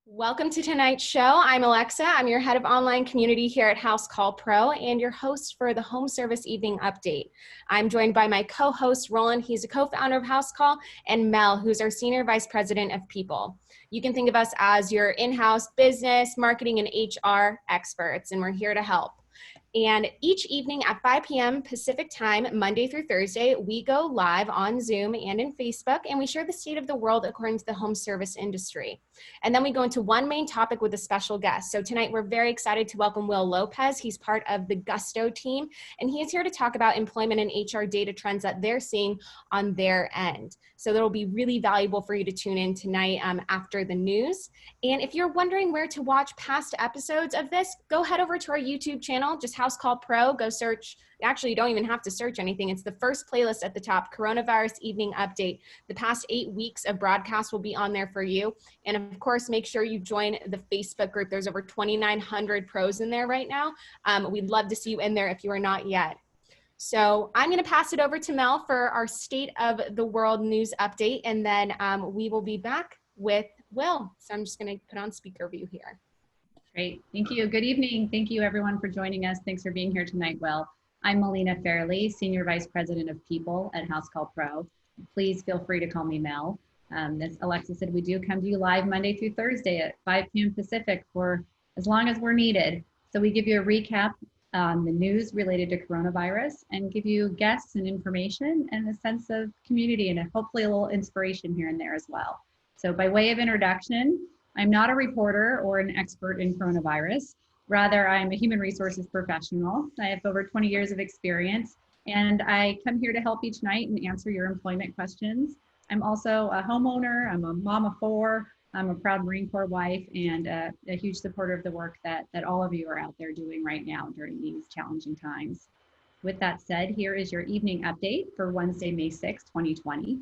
Welcome to tonight's show. I'm Alexa. I'm your head of online community here at Housecall Pro and your host for the Home Service Evening Update. I'm joined by my co-host, Roland. He's a co-founder of Housecall, and Mel, who's our Senior Vice President of People. You can think of us as your in-house business, marketing, and HR experts, and we're here to help. And each evening at 5 p.m. Pacific time, Monday through Thursday, we go live on Zoom and in Facebook, and we share the state of the world according to the home service industry. And then we go into one main topic with a special guest. So tonight, we're very excited to welcome Will Lopez. He's part of the Gusto team, and he is here to talk about employment and HR data trends that they're seeing on their end. So that'll be really valuable for you to tune in tonight after the news. And if you're wondering where to watch past episodes of this, go head over to our YouTube channel, just Housecall Pro, go search. Actually, you don't even have to search anything. It's the first playlist at the top, Coronavirus Evening Update. The past 8 weeks of broadcasts will be on there for you. And of course, make sure you join the Facebook group. There's over 2,900 pros in there right now. We'd love to see you in there if you are not yet. So I'm going to pass it over to Mel for our State of the World news update, and then we will be back with Will. So I'm just going to put on speaker view here. Great, thank you. Good evening. Thank you everyone for joining us. Thanks for being here tonight, Will. I'm Melina Fairleigh, Senior Vice President of People at Housecall Pro. Please feel free to call me Mel. As Alexa said, we do come to you live Monday through Thursday at 5 p.m. Pacific for as long as we're needed. So we give you a recap on the news related to coronavirus and give you guests and information and a sense of community and hopefully a little inspiration here and there as well. So by way of introduction, I'm not a reporter or an expert in coronavirus. Rather, I'm a human resources professional. I have over 20 years of experience, and I come here to help each night and answer your employment questions. I'm also a homeowner, I'm a mom of 4, I'm a proud Marine Corps wife, and a huge supporter of the work that all of you are out there doing right now during these challenging times. With that said, here is your evening update for Wednesday, May 6, 2020.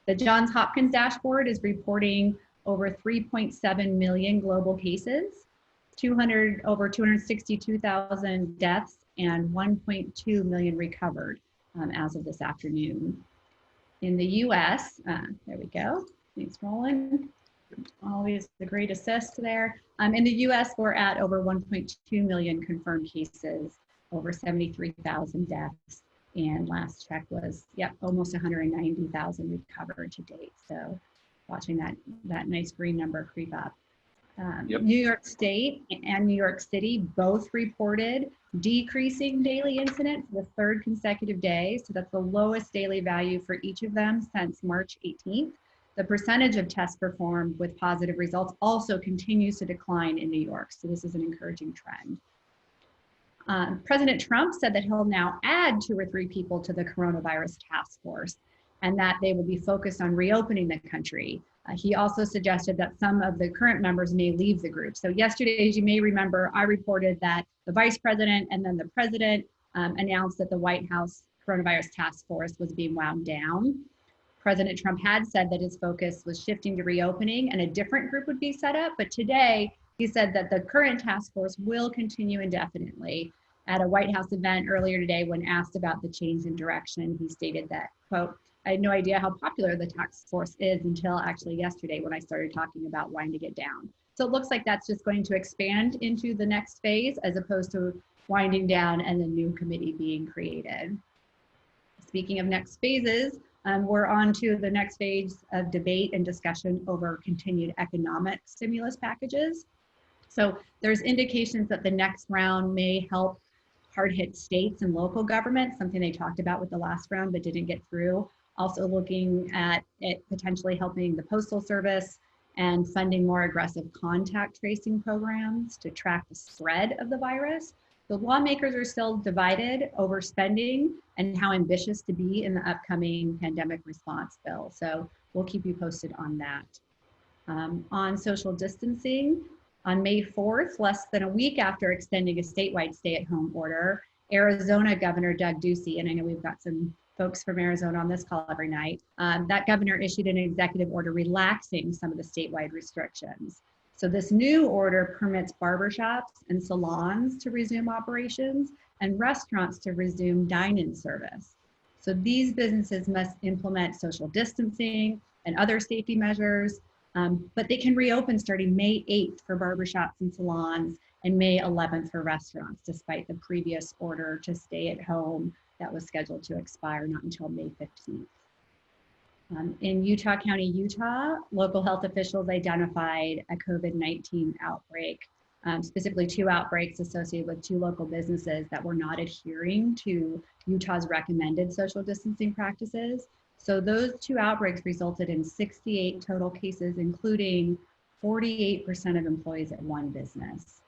The Johns Hopkins dashboard is reporting over 3.7 million global cases, over 262,000 deaths, and 1.2 million recovered as of this afternoon. In the US, there we go, thanks Roland, always the great assist there. In the US, we're at over 1.2 million confirmed cases, over 73,000 deaths, and last check was, almost 190,000 recovered to date. So watching that nice green number creep up. New York State and New York City both reported decreasing daily incident for the 3rd consecutive day. So that's the lowest daily value for each of them since March 18th. The percentage of tests performed with positive results also continues to decline in New York. So this is an encouraging trend. President Trump said that he'll now add 2 or 3 people to the coronavirus task force, and that they will be focused on reopening the country. He also suggested that some of the current members may leave the group. So yesterday, as you may remember, I reported that the vice president and then the president announced that the White House coronavirus task force was being wound down. President Trump had said that his focus was shifting to reopening and a different group would be set up. But today, he said that the current task force will continue indefinitely. At a White House event earlier today, when asked about the change in direction, he stated that, quote, "I had no idea how popular the task force is until actually yesterday when I started talking about winding it down." So it looks like that's just going to expand into the next phase as opposed to winding down and the new committee being created. Speaking of next phases, we're on to the next phase of debate and discussion over continued economic stimulus packages. So there's indications that the next round may help hard-hit states and local governments, something they talked about with the last round but didn't get through. Also looking at it potentially helping the Postal Service and funding more aggressive contact tracing programs to track the spread of the virus. The lawmakers are still divided over spending and how ambitious to be in the upcoming pandemic response bill. So we'll keep you posted on that. On social distancing, on May 4th, less than a week after extending a statewide stay-at-home order, Arizona Governor Doug Ducey, and I know we've got some folks from Arizona on this call every night, that governor issued an executive order relaxing some of the statewide restrictions. So this new order permits barbershops and salons to resume operations and restaurants to resume dine-in service. So these businesses must implement social distancing and other safety measures. But they can reopen starting May 8th for barbershops and salons and May 11th for restaurants, despite the previous order to stay at home that was scheduled to expire not until May 15th. In Utah County, Utah, local health officials identified a COVID-19 outbreak, specifically 2 outbreaks associated with 2 local businesses that were not adhering to Utah's recommended social distancing practices. So those 2 outbreaks resulted in 68 total cases, including 48% of employees at 1 business.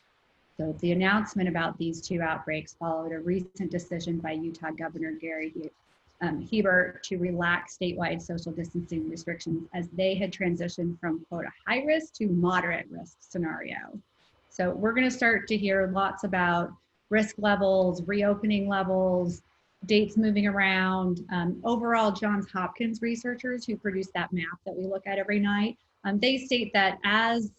So the announcement about these 2 outbreaks followed a recent decision by Utah Governor Gary Hebert to relax statewide social distancing restrictions as they had transitioned from, quote, a high risk to moderate risk scenario. So we're going to start to hear lots about risk levels, reopening levels, dates moving around. Overall, Johns Hopkins researchers who produce that map that we look at every night, they state that as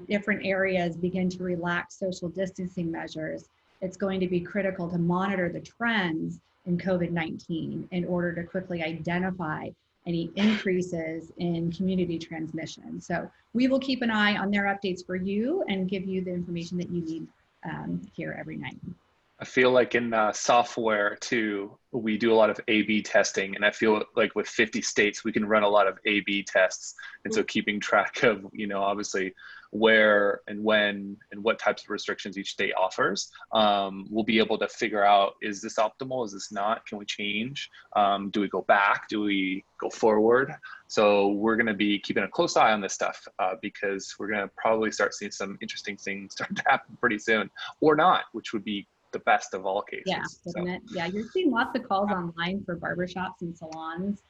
different areas begin to relax social distancing measures, it's going to be critical to monitor the trends in COVID-19 in order to quickly identify any increases in community transmission. So we will keep an eye on their updates for you and give you the information that you need here every night. I feel like in software too, we do a lot of A/B testing, and I feel like with 50 states, we can run a lot of A/B tests. And so keeping track of, obviously where and when and what types of restrictions each state offers, we'll be able to figure out, is this optimal? Is this not? Can we change? Do we go back? Do we go forward? So we're going to be keeping a close eye on this stuff because we're going to probably start seeing some interesting things start to happen pretty soon, or not, which would be the best of all cases. Yeah, isn't it? Yeah, you're seeing lots of calls online for barbershops and salons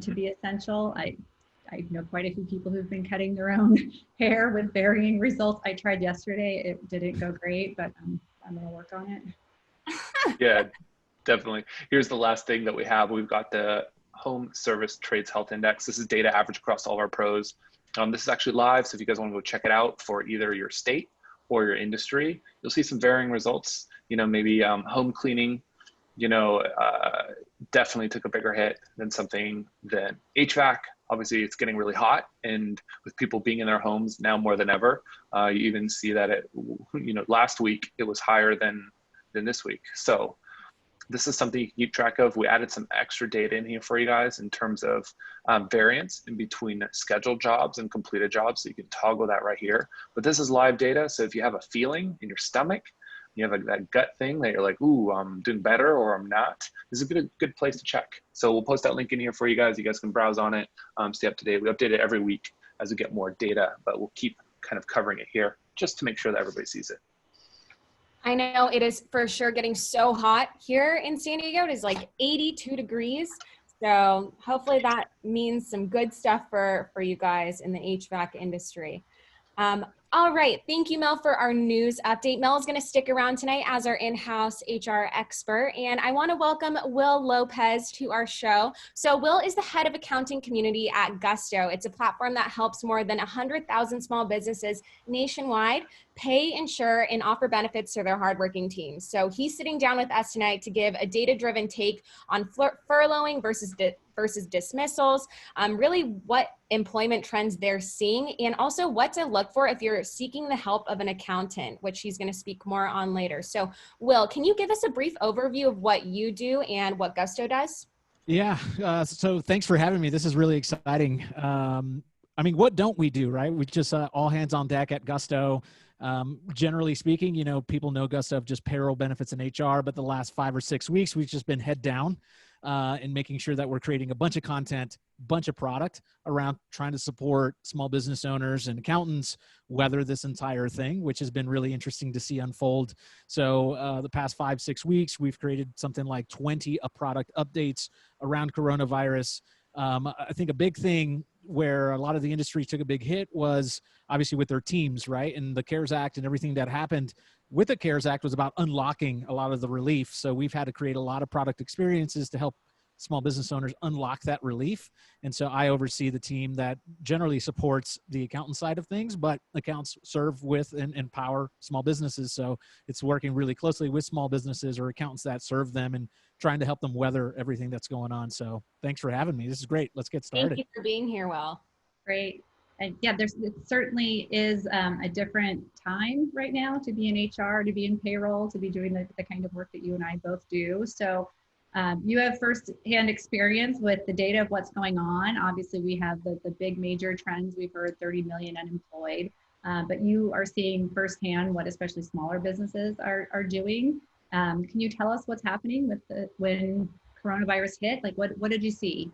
to be essential. I know quite a few people who've been cutting their own hair with varying results. I tried yesterday. It didn't go great, but I'm going to work on it. Yeah, definitely. Here's the last thing that we have. We've got the Home Service Trades Health Index. This is data average across all of our pros. This is actually live, so if you guys want to go check it out for either your state or your industry, you'll see some varying results. Maybe home cleaning, definitely took a bigger hit than HVAC. Obviously, it's getting really hot, and with people being in their homes now more than ever, you even see that last week it was higher than this week. So this is something you can keep track of. We added some extra data in here for you guys in terms of variance in between scheduled jobs and completed jobs. So you can toggle that right here. But this is live data. So if you have a feeling in your stomach, you have that gut thing that you're like, ooh, I'm doing better or I'm not, this is a good place to check. So we'll post that link in here for you guys. You guys can browse on it, stay up to date. We update it every week as we get more data, but we'll keep kind of covering it here just to make sure that everybody sees it. I know it is for sure getting so hot here in San Diego. It is like 82 degrees. So hopefully that means some good stuff for you guys in the HVAC industry. All right, thank you, Mel, for our news update. Mel is going to stick around tonight as our in-house HR expert, and I want to welcome Will Lopez to our show. So Will is the head of accounting community at Gusto. It's a platform that helps more than 100,000 small businesses nationwide pay, insure, and offer benefits to their hardworking teams. So he's sitting down with us tonight to give a data-driven take on furloughing versus dismissals, really what employment trends they're seeing, and also what to look for if you're seeking the help of an accountant, which he's going to speak more on later. So Will, can you give us a brief overview of what you do and what Gusto does? Yeah, so thanks for having me. This is really exciting. I mean, what don't we do, right? We just all hands on deck at Gusto. Generally speaking, people know Gusto of just payroll, benefits, and HR, but the last 5 or 6 weeks, we've just been head down in making sure that we're creating a bunch of content, bunch of product around trying to support small business owners and accountants weather this entire thing, which has been really interesting to see unfold. So the past 5-6 weeks, we've created something like 20 product updates around coronavirus. I think a big thing where a lot of the industry took a big hit was obviously with their teams, right? And the CARES Act and everything that happened with the CARES Act was about unlocking a lot of the relief. So we've had to create a lot of product experiences to help small business owners unlock that relief. And so I oversee the team that generally supports the accountant side of things, but accounts serve with and empower small businesses. So it's working really closely with small businesses or accountants that serve them and trying to help them weather everything that's going on. So thanks for having me. This is great. Let's get started. Thank you for being here, Will. Great. And yeah, it certainly is a different time right now to be in HR, to be in payroll, to be doing the kind of work that you and I both do. So you have firsthand experience with the data of what's going on. Obviously, we have the big major trends. We've heard 30 million unemployed, but you are seeing firsthand what especially smaller businesses are doing. Can you tell us what's happening with when coronavirus hit? Like what did you see?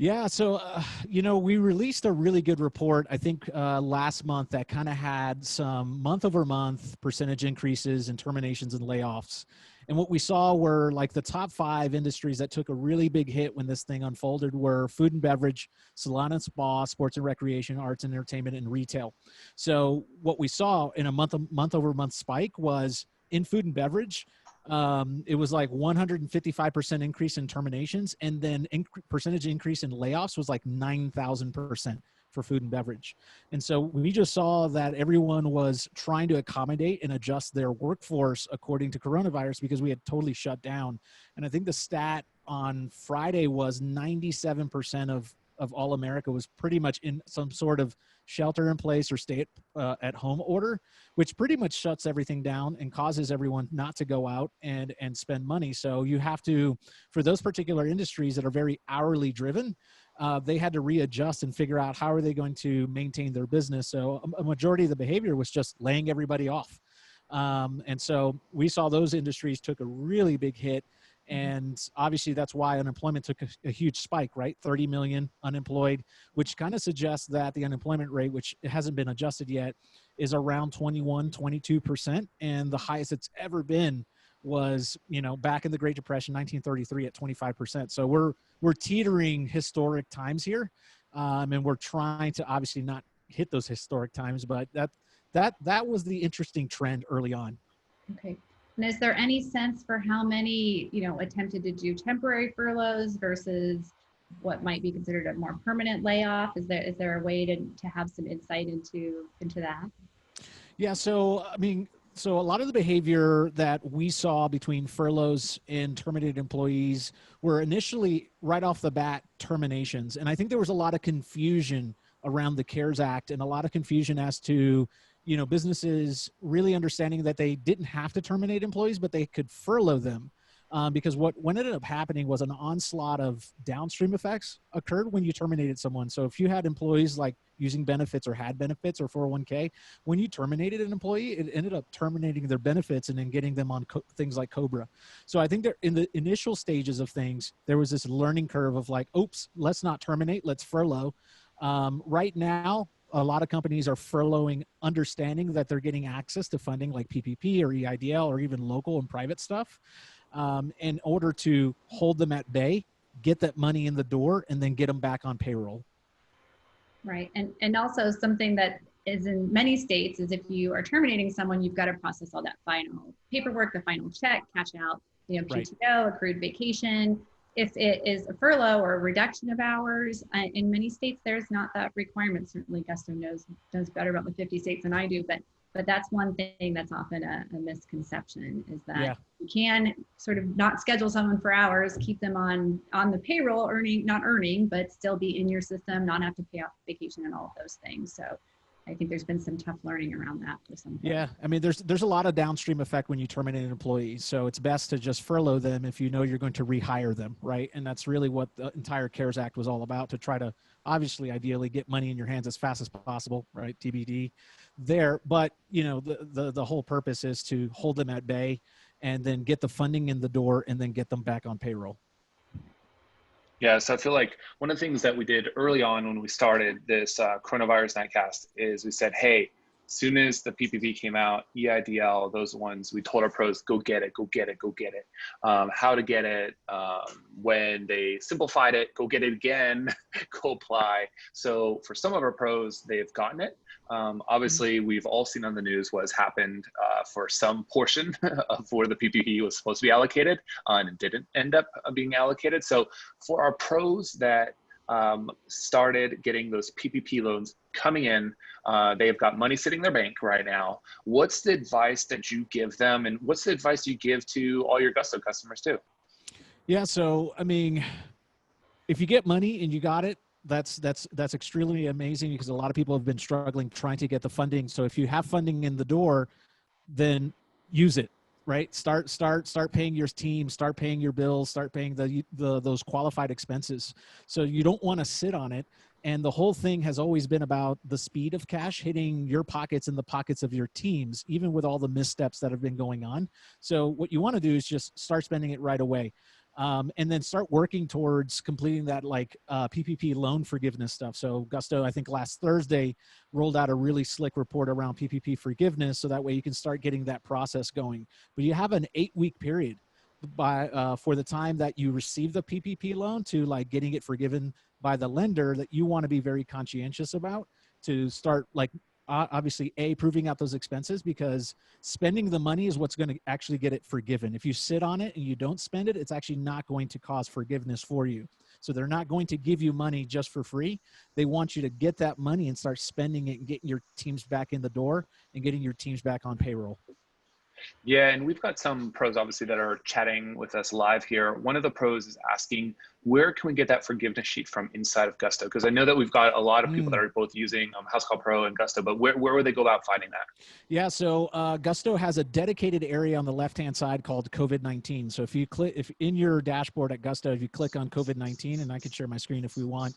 Yeah, so, we released a really good report, I think, last month that kind of had some month-over-month percentage increases in terminations and layoffs. And what we saw were like the top 5 industries that took a really big hit when this thing unfolded were food and beverage, salon and spa, sports and recreation, arts and entertainment, and retail. So what we saw in a month-over-month spike was in food and beverage, it was like 155% increase in terminations, and then percentage increase in layoffs was like 9,000% for food and beverage. And so we just saw that everyone was trying to accommodate and adjust their workforce according to coronavirus because we had totally shut down. And I think the stat on Friday was 97% of all America was pretty much in some sort of shelter in place or stay at home order, which pretty much shuts everything down and causes everyone not to go out and spend money. So you have to, for those particular industries that are very hourly driven, they had to readjust and figure out how are they going to maintain their business. So a majority of the behavior was just laying everybody off. And so we saw those industries took a really big hit. And obviously that's why unemployment took a huge spike, right? 30 million unemployed, which kind of suggests that the unemployment rate, which hasn't been adjusted yet, is around 21, 22%. And the highest it's ever been was, back in the Great Depression, 1933 at 25%. So we're teetering historic times here. And we're trying to obviously not hit those historic times, but that was the interesting trend early on. Okay. And is there any sense for how many, attempted to do temporary furloughs versus what might be considered a more permanent layoff? Is there a way to have some insight into that? Yeah. So, so a lot of the behavior that we saw between furloughs and terminated employees were initially right off the bat terminations. And I think there was a lot of confusion around the CARES Act and a lot of confusion as to, businesses really understanding that they didn't have to terminate employees, but they could furlough them. Because what ended up happening was an onslaught of downstream effects occurred when you terminated someone. So if you had employees like using benefits or had benefits or 401k, when you terminated an employee, it ended up terminating their benefits and then getting them on things like COBRA. So I think that in the initial stages of things, there was this learning curve of like, oops, let's not terminate, let's furlough. Right now, a lot of companies are furloughing, understanding that they're getting access to funding like PPP or EIDL or even local and private stuff in order to hold them at bay, get that money in the door, and then get them back on payroll. Right. And also something that is in many states is if you are terminating someone, you've got to process all that final paperwork, the final check, cash out, PTO, right, accrued vacation. If it is a furlough or a reduction of hours, in many states, there's not that requirement. Certainly Gusto knows better about the 50 states than I do, but that's one thing that's often a misconception is that you can sort of not schedule someone for hours, keep them on the payroll, not earning, but still be in your system, not have to pay off vacation and all of those things. So I think there's been some tough learning around that for some people. Yeah, there's a lot of downstream effect when you terminate an employee. So it's best to just furlough them if you know you're going to rehire them, right? And that's really what the entire CARES Act was all about, to try to obviously, ideally, get money in your hands as fast as possible, right? TBD there. But, the whole purpose is to hold them at bay and then get the funding in the door and then get them back on payroll. Yeah, so I feel like one of the things that we did early on when we started this coronavirus nightcast is we said, hey, as soon as the PPP came out, EIDL, those ones, we told our pros, go get it, go get it, go get it. How to get it, when they simplified it, go get it again, go apply. So for some of our pros, they've gotten it. Obviously, we've all seen on the news what has happened for some portion of where the PPP was supposed to be allocated and it didn't end up being allocated. So for our pros that started getting those PPP loans coming in, they've got money sitting in their bank right now. What's the advice that you give them, and what's the advice you give to all your Gusto customers too? Yeah, so if you get money and you got it, That's extremely amazing because a lot of people have been struggling trying to get the funding. So if you have funding in the door, then use it, right? Start paying your team, start paying your bills, start paying those qualified expenses. So you don't want to sit on it. And the whole thing has always been about the speed of cash hitting your pockets and the pockets of your teams, even with all the missteps that have been going on. So what you want to do is just start spending it right away. And then start working towards completing that PPP loan forgiveness stuff. So Gusto, I think last Thursday, rolled out a really slick report around PPP forgiveness. So that way you can start getting that process going. But you have an 8-week period for the time that you receive the PPP loan to getting it forgiven by the lender that you want to be very conscientious about to start obviously proving out those expenses, because spending the money is what's going to actually get it forgiven. If you sit on it and you don't spend it, it's actually not going to cause forgiveness for you. So they're not going to give you money just for free. They want you to get that money and start spending it and getting your teams back in the door and getting your teams back on payroll. Yeah, and we've got some pros obviously that are chatting with us live here. One of the pros is asking, where can we get that forgiveness sheet from inside of Gusto? Because I know that we've got a lot of people that are both using Housecall Pro and Gusto, but where would they go about finding that? Yeah, so Gusto has a dedicated area on the left-hand side called Covd-19. So if in your dashboard at Gusto, if you click on Covd-19, and I can share my screen if we want,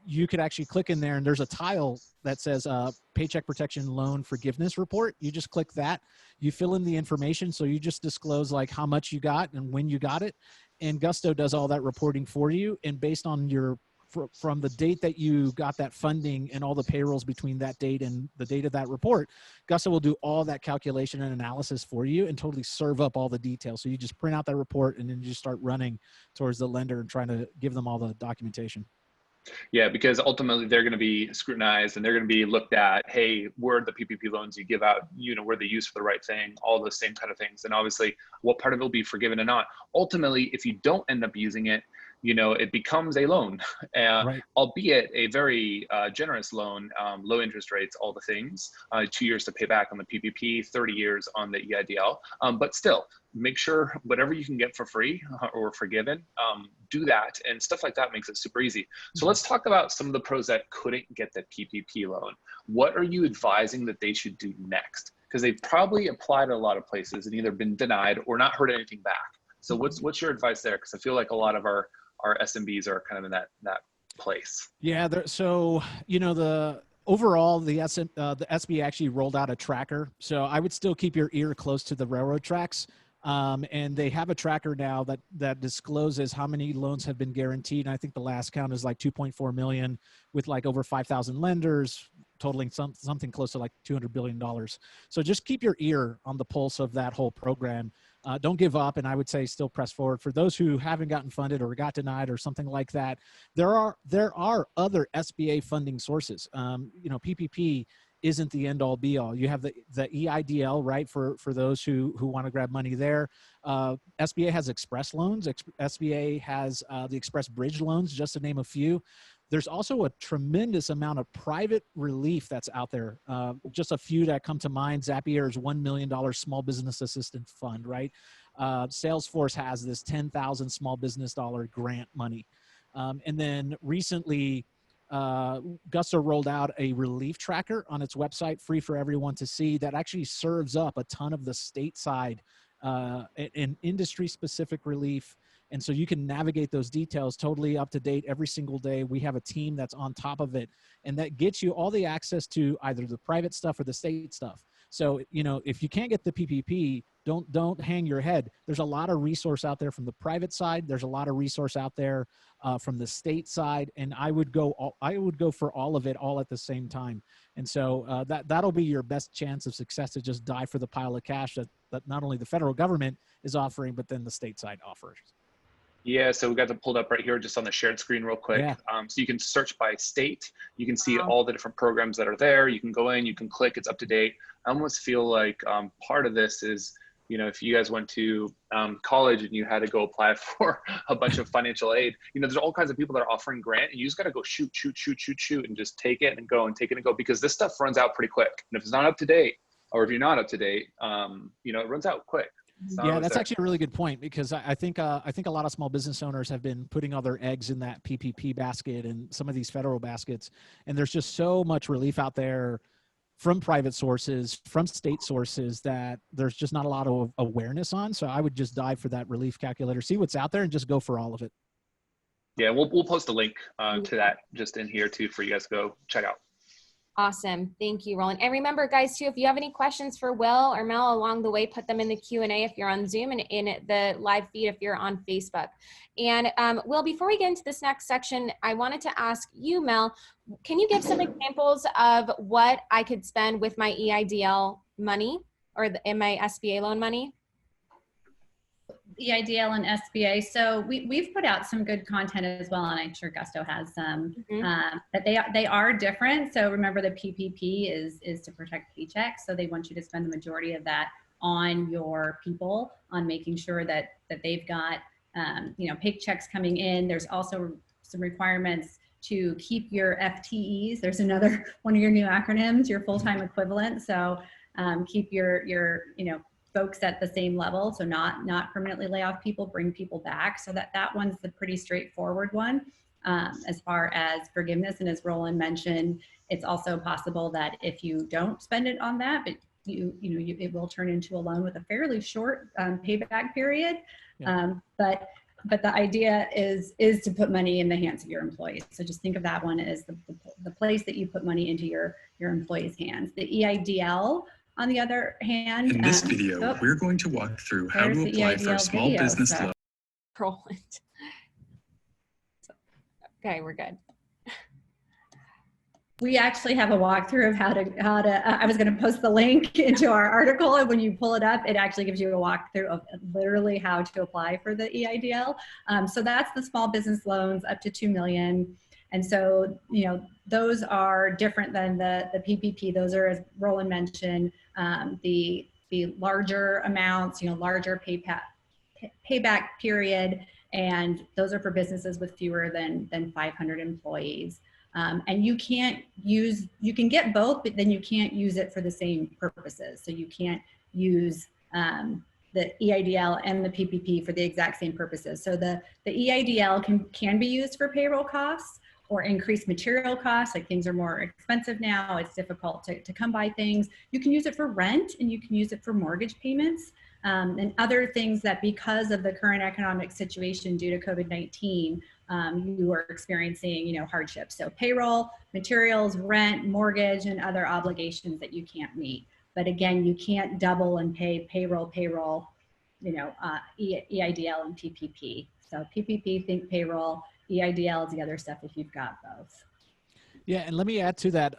you could actually click in there and there's a tile that says Paycheck Protection Loan Forgiveness Report. You just click that, you fill in the information. So you just disclose how much you got and when you got it. And Gusto does all that reporting for you. And based on from the date that you got that funding and all the payrolls between that date and the date of that report, Gusto will do all that calculation and analysis for you and totally serve up all the details. So you just print out that report and then you just start running towards the lender and trying to give them all the documentation. Yeah, because ultimately they're going to be scrutinized and they're going to be looked at. Hey, were the PPP loans you give out, were they used for the right thing? All the same kind of things. And obviously what part of it will be forgiven or not. Ultimately, if you don't end up using it, it becomes a loan, Right. Albeit a very generous loan, low interest rates, all the things, 2 years to pay back on the PPP, 30 years on the EIDL. But still, make sure whatever you can get for free or forgiven, do that. And stuff like that makes it super easy. So let's talk about some of the pros that couldn't get the PPP loan. What are you advising that they should do next? Because they've probably applied a lot of places and either been denied or not heard anything back. So what's your advice there? Because I feel like a lot of our SMBs are kind of in that place. Yeah. So, overall, the SB actually rolled out a tracker. So I would still keep your ear close to the railroad tracks. And they have a tracker now that discloses how many loans have been guaranteed. And I think the last count is 2.4 million with over 5,000 lenders, totaling something close to $200 billion. So just keep your ear on the pulse of that whole program. Don't give up. And I would say still press forward. For those who haven't gotten funded or got denied or something like that, there are other SBA funding sources. PPP isn't the end all be all. You have the EIDL, right? For those who want to grab money there. SBA has express loans. SBA has the express bridge loans, just to name a few. There's also a tremendous amount of private relief that's out there. Just a few that come to mind. Zapier's $1 million small business assistance fund, right? Salesforce has this $10,000 small business grant money. And then recently, Gusto rolled out a relief tracker on its website, free for everyone to see, that actually serves up a ton of the stateside and industry-specific relief. And so you can navigate those details totally up to date every single day. We have a team that's on top of it, and that gets you all the access to either the private stuff or the state stuff. So, if you can't get the PPP, don't hang your head. There's a lot of resource out there from the private side. There's a lot of resource out there from the state side, and I would go for all of it all at the same time. And so that'll be your best chance of success, to just dive for the pile of cash that not only the federal government is offering, but then the state side offers. Yeah, so we got it pulled up right here just on the shared screen real quick. Yeah. So you can search by state. You can see all the different programs that are there. You can go in, you can click, it's up to date. I almost feel like part of this is, if you guys went to college and you had to go apply for a bunch of financial aid, there's all kinds of people that are offering grant, and you just got to go shoot, and just take it and go and take it and go, because this stuff runs out pretty quick. And if it's not up to date, or if you're not up to date, it runs out quick. So Yeah, that's actually a really good point, because I think a lot of small business owners have been putting all their eggs in that PPP basket and some of these federal baskets, and there's just so much relief out there from private sources, from state sources, that there's just not a lot of awareness on. So I would just dive for that relief calculator, see what's out there, and just go for all of it. Yeah, we'll post a link to that just in here too for you guys to go check out. Awesome. Thank you, Roland. And remember, guys, too, if you have any questions for Will or Mel along the way, put them in the Q&A if you're on Zoom, and in the live feed if you're on Facebook. And Will, before we get into this next section, I wanted to ask you, Mel, can you give some examples of what I could spend with my EIDL money or in my SBA loan money? EIDL and SBA. So we've put out some good content as well, and I'm sure Gusto has some. But they are different. So remember, the PPP is to protect paychecks. So they want you to spend the majority of that on your people, on making sure that they've got paychecks coming in. There's also some requirements to keep your FTEs. There's another one of your new acronyms, your full-time equivalent. So keep your folks at the same level, so not permanently lay off people, bring people back. So that one's the pretty straightforward one. As far as forgiveness, and as Roland mentioned, it's also possible that if you don't spend it on that, but it will turn into a loan with a fairly short payback period. Yeah. But the idea is to put money in the hands of your employees. So just think of that one as the place that you put money into your employees' hands. The EIDL, on the other hand, in this video, we're going to walk through how to apply for a small business loan. Roland. Okay, we're good. We actually have a walkthrough of how to. I was going to post the link into our article, and when you pull it up, it actually gives you a walkthrough of literally how to apply for the EIDL. So that's the small business loans up to $2 million. And so, those are different than the PPP. Those are, as Roland mentioned, the larger amounts, larger payback period, and those are for businesses with fewer than 500 employees. And you can get both, but then you can't use it for the same purposes. So you can't use the EIDL and the PPP for the exact same purposes. So the EIDL can be used for payroll costs or increased material costs, like things are more expensive now, it's difficult to come by things. You can use it for rent, and you can use it for mortgage payments, and other things that, because of the current economic situation due to COVID-19, you are experiencing, hardship. So payroll, materials, rent, mortgage, and other obligations that you can't meet. But again, you can't double and pay payroll, EIDL and PPP. So PPP, think payroll. EIDL is the other stuff if you've got both. Yeah, and let me add to that,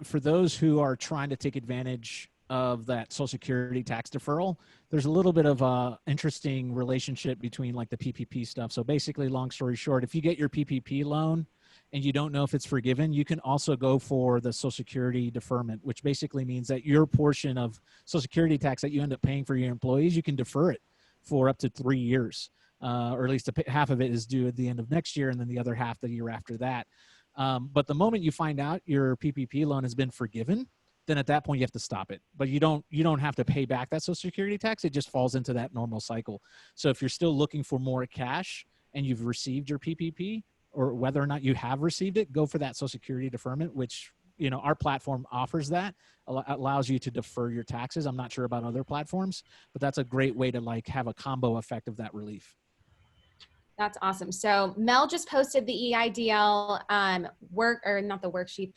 for those who are trying to take advantage of that Social Security tax deferral, there's a little bit of a interesting relationship between like the PPP stuff. So basically, long story short, if you get your PPP loan and you don't know if it's forgiven, you can also go for the Social Security deferment, which basically means that your portion of Social Security tax that you end up paying for your employees, you can defer it for up to 3 years. Or at least half of it is due at the end of next year, and then the other half the year after that. But the moment you find out your PPP loan has been forgiven, then at that point you have to stop it. But you don't have to pay back that Social Security tax. It just falls into that normal cycle. So if you're still looking for more cash and you've received your PPP, or whether or not you have received it, go for that Social Security deferment, which our platform offers that, allows you to defer your taxes. I'm not sure about other platforms, but that's a great way to have a combo effect of that relief. That's awesome. So Mel just posted the EIDL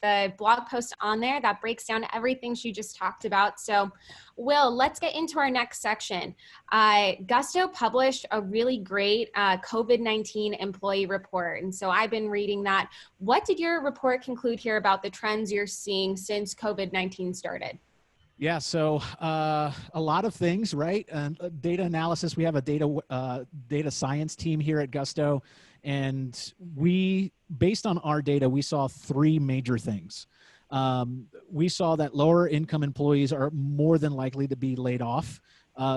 the blog post on there that breaks down everything she just talked about. So Will, let's get into our next section. Gusto published a really great COVID-19 employee report. And so I've been reading that. What did your report conclude here about the trends you're seeing since COVID-19 started? Yeah, so a lot of things, right? Data analysis. We have a data science team here at Gusto, and based on our data, we saw 3 major things. We saw that lower income employees are more than likely to be laid off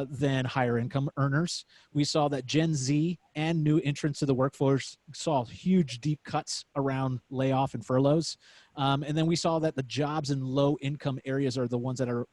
than higher income earners. We saw that Gen Z and new entrants to the workforce saw huge deep cuts around layoff and furloughs. And then we saw that the jobs in low income areas are the ones that are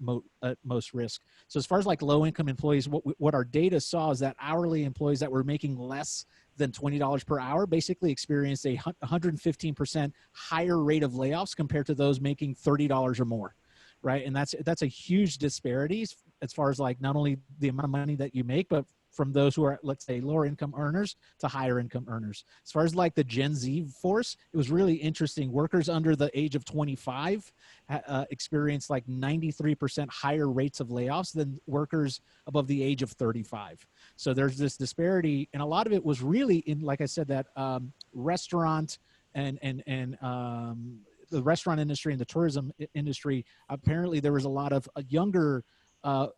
at most risk. So as far as like low income employees, what our data saw is that hourly employees that were making less than $20 per hour basically experienced a 115% higher rate of layoffs compared to those making $30 or more. Right. And that's a huge disparity as far as like not only the amount of money that you make, but from those who are, let's say, lower income earners to higher income earners. As far as like the Gen Z force, it was really interesting. Workers under the age of 25 experienced like 93% higher rates of layoffs than workers above the age of 35. So there's this disparity. And a lot of it was really in, like I said, that restaurant and the restaurant industry and the tourism industry. Apparently there was a lot of younger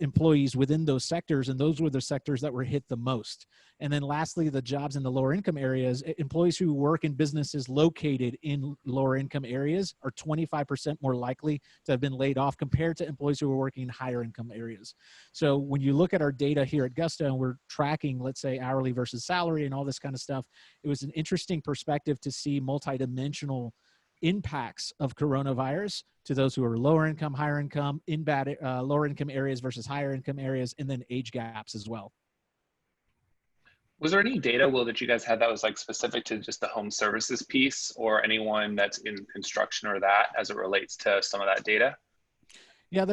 employees within those sectors, and those were the sectors that were hit the most. And then lastly, the jobs in the lower income areas, employees who work in businesses located in lower income areas are 25% more likely to have been laid off compared to employees who are working in higher income areas. So when you look at our data here at Gusto and we're tracking, let's say, hourly versus salary and all this kind of stuff, it was an interesting perspective to see multidimensional impacts of coronavirus to those who are lower income, higher income, in bad lower income areas versus higher income areas, and then age gaps as well. Was there any data, Will, that you guys had that was like specific to just the home services piece or anyone that's in construction or that as it relates to some of that data? Yeah,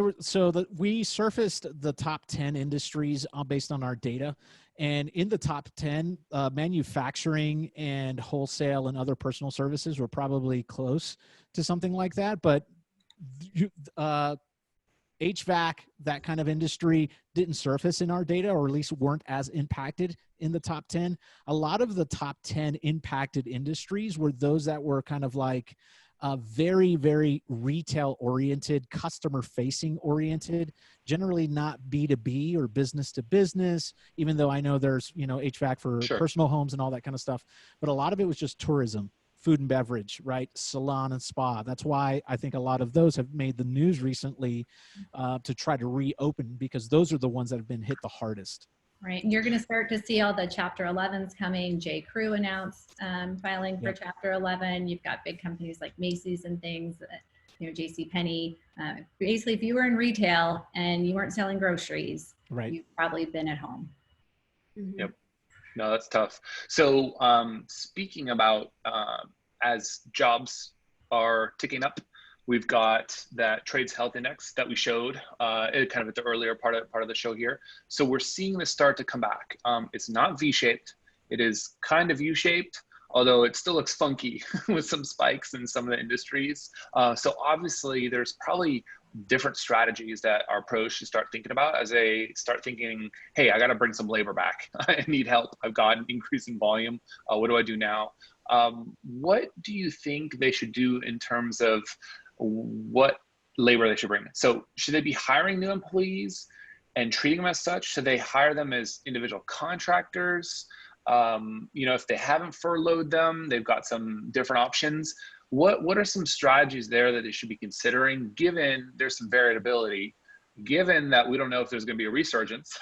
we surfaced the top 10 industries based on our data. And in the top 10, manufacturing and wholesale and other personal services were probably close to something like that. But HVAC, that kind of industry, didn't surface in our data, or at least weren't as impacted in the top 10. A lot of the top 10 impacted industries were those that were kind of like very, very retail oriented, customer facing oriented, generally not B2B or business to business, even though I know there's, HVAC for personal homes and all that kind of stuff. But a lot of it was just tourism, food and beverage, right? Salon and spa. That's why I think a lot of those have made the news recently to try to reopen, because those are the ones that have been hit the hardest. Right, and you're going to start to see all the Chapter 11s coming. J. Crew announced filing for Chapter 11. You've got big companies like Macy's and things, JCPenney. Basically, if you were in retail and you weren't selling groceries, right, you've probably been at home. Mm-hmm. Yep. No, that's tough. So speaking about as jobs are ticking up, we've got that trades health index that we showed kind of at the earlier part of the show here. So we're seeing this start to come back. It's not V-shaped. It is kind of U-shaped, although it still looks funky with some spikes in some of the industries. So obviously there's probably different strategies that our pros should start thinking about as they start thinking, hey, I got to bring some labor back. I need help. I've got an increasing volume. What do I do now? What do you think they should do in terms of what labor they should bring in? So should they be hiring new employees and treating them as such? Should they hire them as individual contractors? If they haven't furloughed them, they've got some different options. What are some strategies there that they should be considering, given there's some variability, given that we don't know if there's going to be a resurgence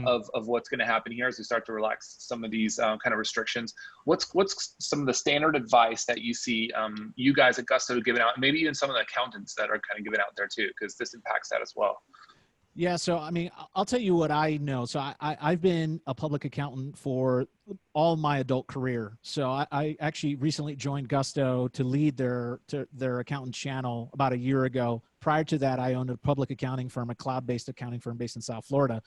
of what's going to happen here as we start to relax some of these kind of restrictions? What's some of the standard advice that you see you guys at Gusto giving out, and maybe even some of the accountants that are kind of giving out there too, because this impacts that as well? Yeah, so I mean, I'll tell you what I know. So I've been a public accountant for all my adult career. So I actually recently joined Gusto to lead their accountant channel about a year ago. Prior to that, I owned a public accounting firm, a cloud-based accounting firm based in South Florida.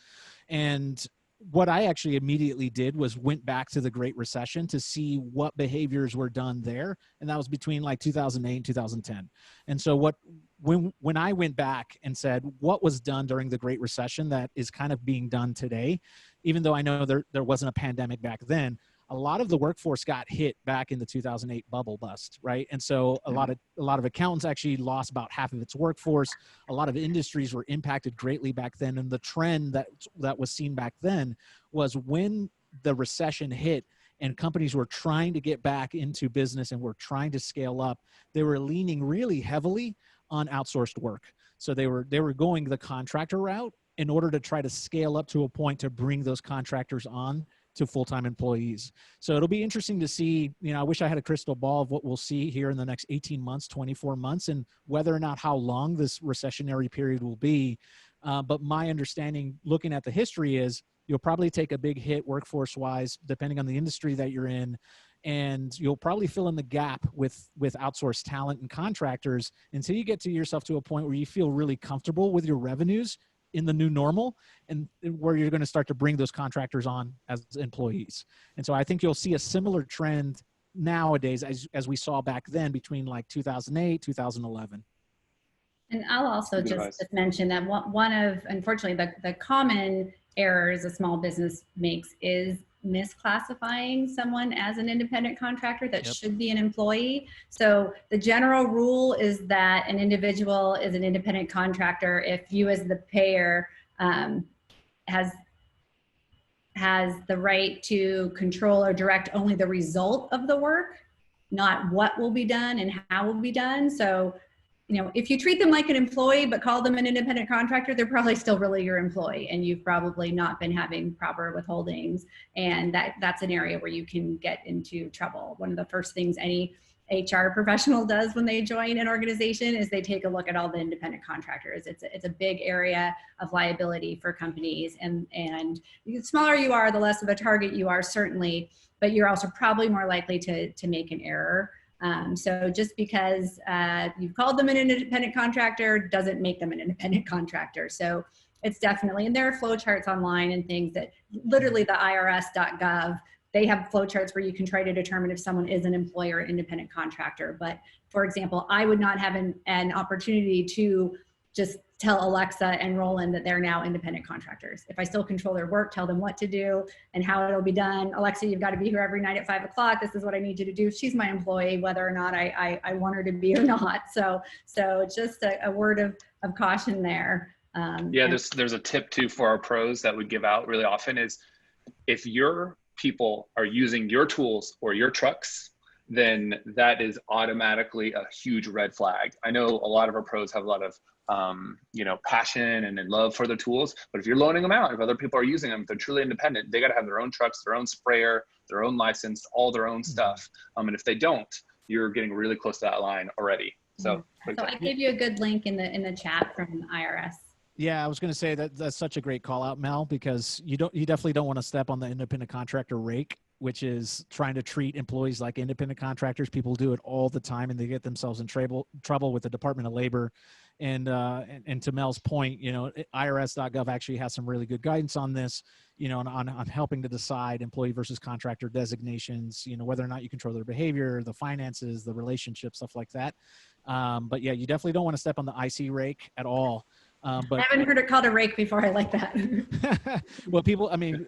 And what I actually immediately did was went back to the Great Recession to see what behaviors were done there. And that was between like 2008 and 2010. And so when I went back and said what was done during the Great Recession that is kind of being done today, even though I know there wasn't a pandemic back then, a lot of the workforce got hit back in the 2008 bubble bust, right? And so a lot of accountants actually lost about half of its workforce. A lot of industries were impacted greatly back then. And the trend that was seen back then was when the recession hit and companies were trying to get back into business and were trying to scale up, they were leaning really heavily on outsourced work. So they were going the contractor route in order to try to scale up to a point to bring those contractors on to full-time employees. So it'll be interesting to see, I wish I had a crystal ball of what we'll see here in the next 18 months, 24 months, and whether or not how long this recessionary period will be. But my understanding, looking at the history, is you'll probably take a big hit workforce-wise, depending on the industry that you're in, and you'll probably fill in the gap with outsourced talent and contractors until you get to yourself to a point where you feel really comfortable with your revenues in the new normal, and where you're going to start to bring those contractors on as employees. And so I think you'll see a similar trend nowadays as we saw back then between like 2008, 2011. And I'll also just mention that one of, unfortunately, the common errors a small business makes is misclassifying someone as an independent contractor that should be an employee. So the general rule is that an individual is an independent contractor if you as the payer has the right to control or direct only the result of the work, not what will be done and how will be done. So if you treat them like an employee but call them an independent contractor, they're probably still really your employee, and you've probably not been having proper withholdings, and that's an area where you can get into trouble. One of the first things any HR professional does when they join an organization is they take a look at all the independent contractors. It's a big area of liability for companies, and the smaller you are, the less of a target you are, certainly, but you're also probably more likely to make an error. So just because you've called them an independent contractor doesn't make them an independent contractor. So it's definitely, and there are flow charts online and things that literally the IRS.gov, they have flow charts where you can try to determine if someone is an employee or independent contractor. But for example, I would not have an opportunity to just tell Alexa and Roland that they're now independent contractors. If I still control their work, tell them what to do and how it'll be done. Alexa, you've got to be here every night at 5 o'clock. This is what I need you to do. She's my employee, whether or not I want her to be or not. So just a word of caution there. There's a tip too for our pros that we give out really often is if your people are using your tools or your trucks, then that is automatically a huge red flag. I know a lot of our pros have a lot of passion and love for the tools, but if you're loaning them out, if other people are using them, if they're truly independent, they got to have their own trucks, their own sprayer, their own license, all their own stuff. And if they don't, you're getting really close to that line already. So I gave you a good link in the chat from IRS. Yeah, I was going to say that's such a great call out, Mel, because you definitely don't want to step on the independent contractor rake, which is trying to treat employees like independent contractors. People do it all the time, and they get themselves in trouble with the Department of Labor. And to Mel's point, IRS.gov actually has some really good guidance on this, on helping to decide employee versus contractor designations, whether or not you control their behavior, the finances, the relationship, stuff like that. But yeah, you definitely don't want to step on the IC rake at all. But I haven't heard it called a rake before. I like that. Well, people, I mean,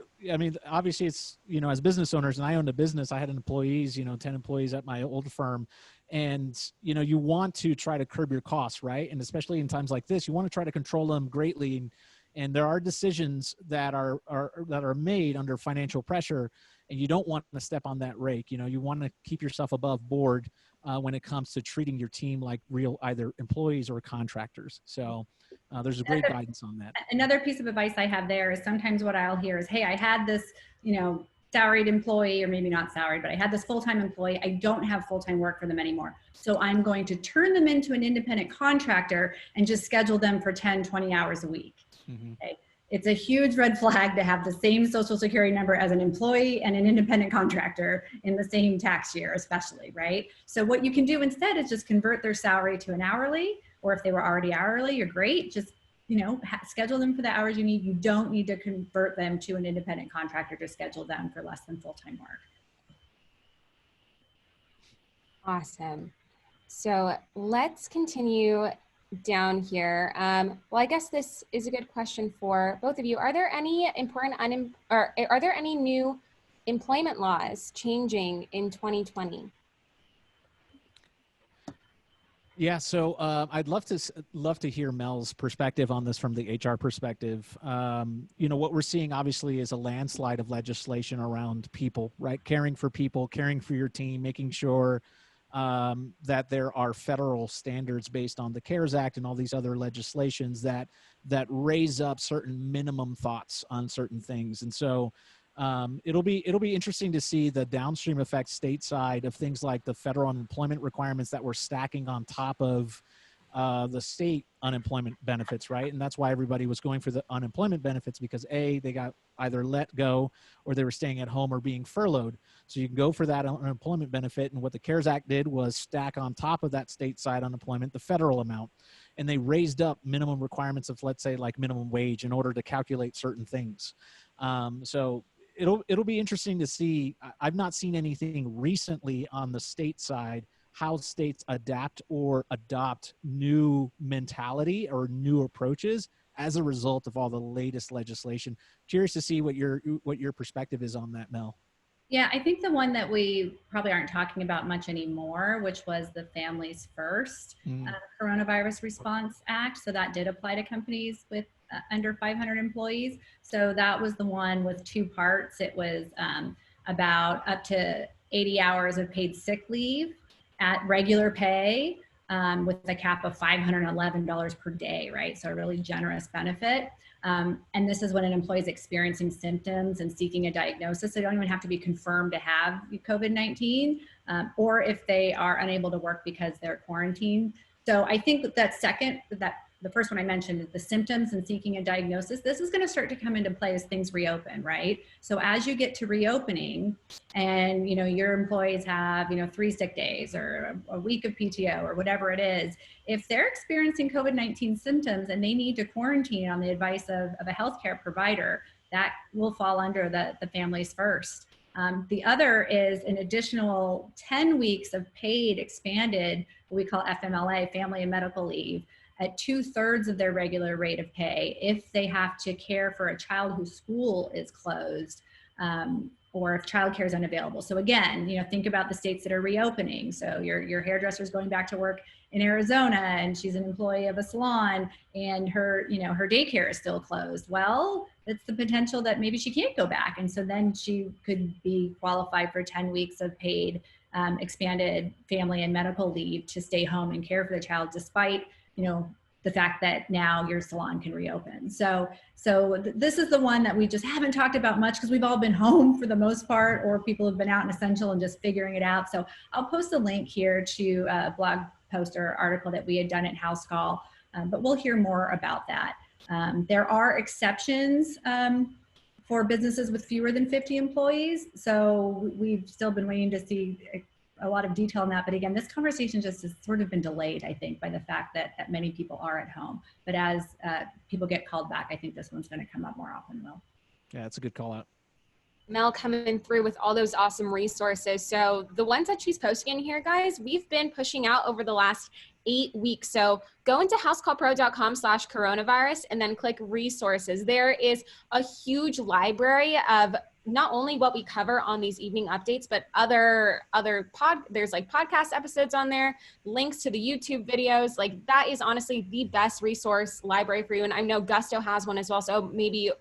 obviously it's, as business owners, and I owned a business, I had employees, 10 employees at my old firm. And, you want to try to curb your costs, right? And especially in times like this, you want to try to control them greatly. And there are decisions that are made under financial pressure, and you don't want to step on that rake. You want to keep yourself above board when it comes to treating your team like real either employees or contractors. So there's a great guidance on that. Another piece of advice I have there is sometimes what I'll hear is, hey, I had this, salaried employee, or maybe not salaried, but I had this full-time employee. I don't have full-time work for them anymore. So I'm going to turn them into an independent contractor and just schedule them for 10, 20 hours a week. Mm-hmm. Okay. It's a huge red flag to have the same Social Security number as an employee and an independent contractor in the same tax year, especially, right? So what you can do instead is just convert their salary to an hourly, or if they were already hourly, you're great. Just, schedule them for the hours you need. You don't need to convert them to an independent contractor to schedule them for less than full-time work. Awesome. So let's continue down here. Well, I guess this is a good question for both of you. Are there any important are there any new employment laws changing in 2020? Yeah, so I'd love to hear Mel's perspective on this from the HR perspective. What we're seeing obviously is a landslide of legislation around people, right? Caring for people, caring for your team, making sure that there are federal standards based on the CARES Act and all these other legislations that raise up certain minimum thoughts on certain things. And so it'll be interesting to see the downstream effects stateside of things like the federal unemployment requirements that we're stacking on top of the state unemployment benefits, right? And that's why everybody was going for the unemployment benefits, because they got either let go or they were staying at home or being furloughed. So you can go for that unemployment benefit. And what the CARES Act did was stack on top of that stateside unemployment the federal amount. And they raised up minimum requirements of, let's say, like minimum wage in order to calculate certain things. So it'll be interesting to see. I've not seen anything recently on the state side how states adapt or adopt new mentality or new approaches as a result of all the latest legislation. Curious to see what your perspective is on that, Mel. Yeah, I think the one that we probably aren't talking about much anymore, which was the Families First Coronavirus Response Act. So that did apply to companies with under 500 employees. So that was the one with two parts. It was about up to 80 hours of paid sick leave at regular pay with a cap of $511 per day, right? So a really generous benefit. And this is when an employee is experiencing symptoms and seeking a diagnosis. They don't even have to be confirmed to have COVID-19, or if they are unable to work because they're quarantined. So I think that the first one I mentioned is the symptoms and seeking a diagnosis. This is going to start to come into play as things reopen, right? So as you get to reopening and, your employees have, 3 sick days or a week of PTO or whatever it is, if they're experiencing COVID-19 symptoms and they need to quarantine on the advice of a healthcare provider, that will fall under the Families First. The other is an additional 10 weeks of paid expanded, what we call FMLA, family and medical leave, at 2/3 of their regular rate of pay if they have to care for a child whose school is closed or if childcare is unavailable. So again, think about the states that are reopening. So your hairdresser is going back to work in Arizona and she's an employee of a salon and her daycare is still closed. Well, it's the potential that maybe she can't go back. And so then she could be qualified for 10 weeks of paid expanded family and medical leave to stay home and care for the child despite the fact that now your salon can reopen. So this is the one that we just haven't talked about much because we've all been home for the most part, or people have been out in essential and just figuring it out. So I'll post a link here to a blog post or article that we had done at Housecall, but we'll hear more about that. There are exceptions for businesses with fewer than 50 employees. So we've still been waiting to see a lot of detail on that. But again, this conversation just has sort of been delayed, I think, by the fact that many people are at home. But as people get called back, I think this one's going to come up more often, Will. Yeah, that's a good call out. Mel coming through with all those awesome resources. So the ones that she's posting in here, guys, we've been pushing out over the last 8 weeks. So go into housecallpro.com/coronavirus and then click resources. There is a huge library of not only what we cover on these evening updates, but there's like podcast episodes on there, links to the YouTube videos. Like that is honestly the best resource library for you. And I know Gusto has one as well. So maybe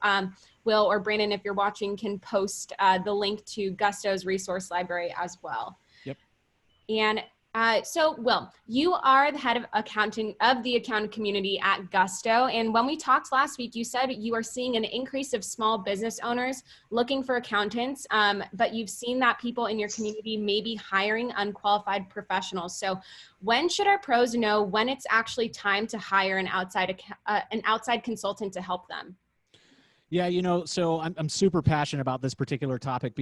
Will or Brandon, if you're watching, can post the link to Gusto's resource library as well. Yep. And so, Will, you are the head of accounting of the accounting community at Gusto. And when we talked last week, you said you are seeing an increase of small business owners looking for accountants, but you've seen that people in your community may be hiring unqualified professionals. So when should our pros know when it's actually time to hire an outside consultant to help them? Yeah, so I'm super passionate about this particular topic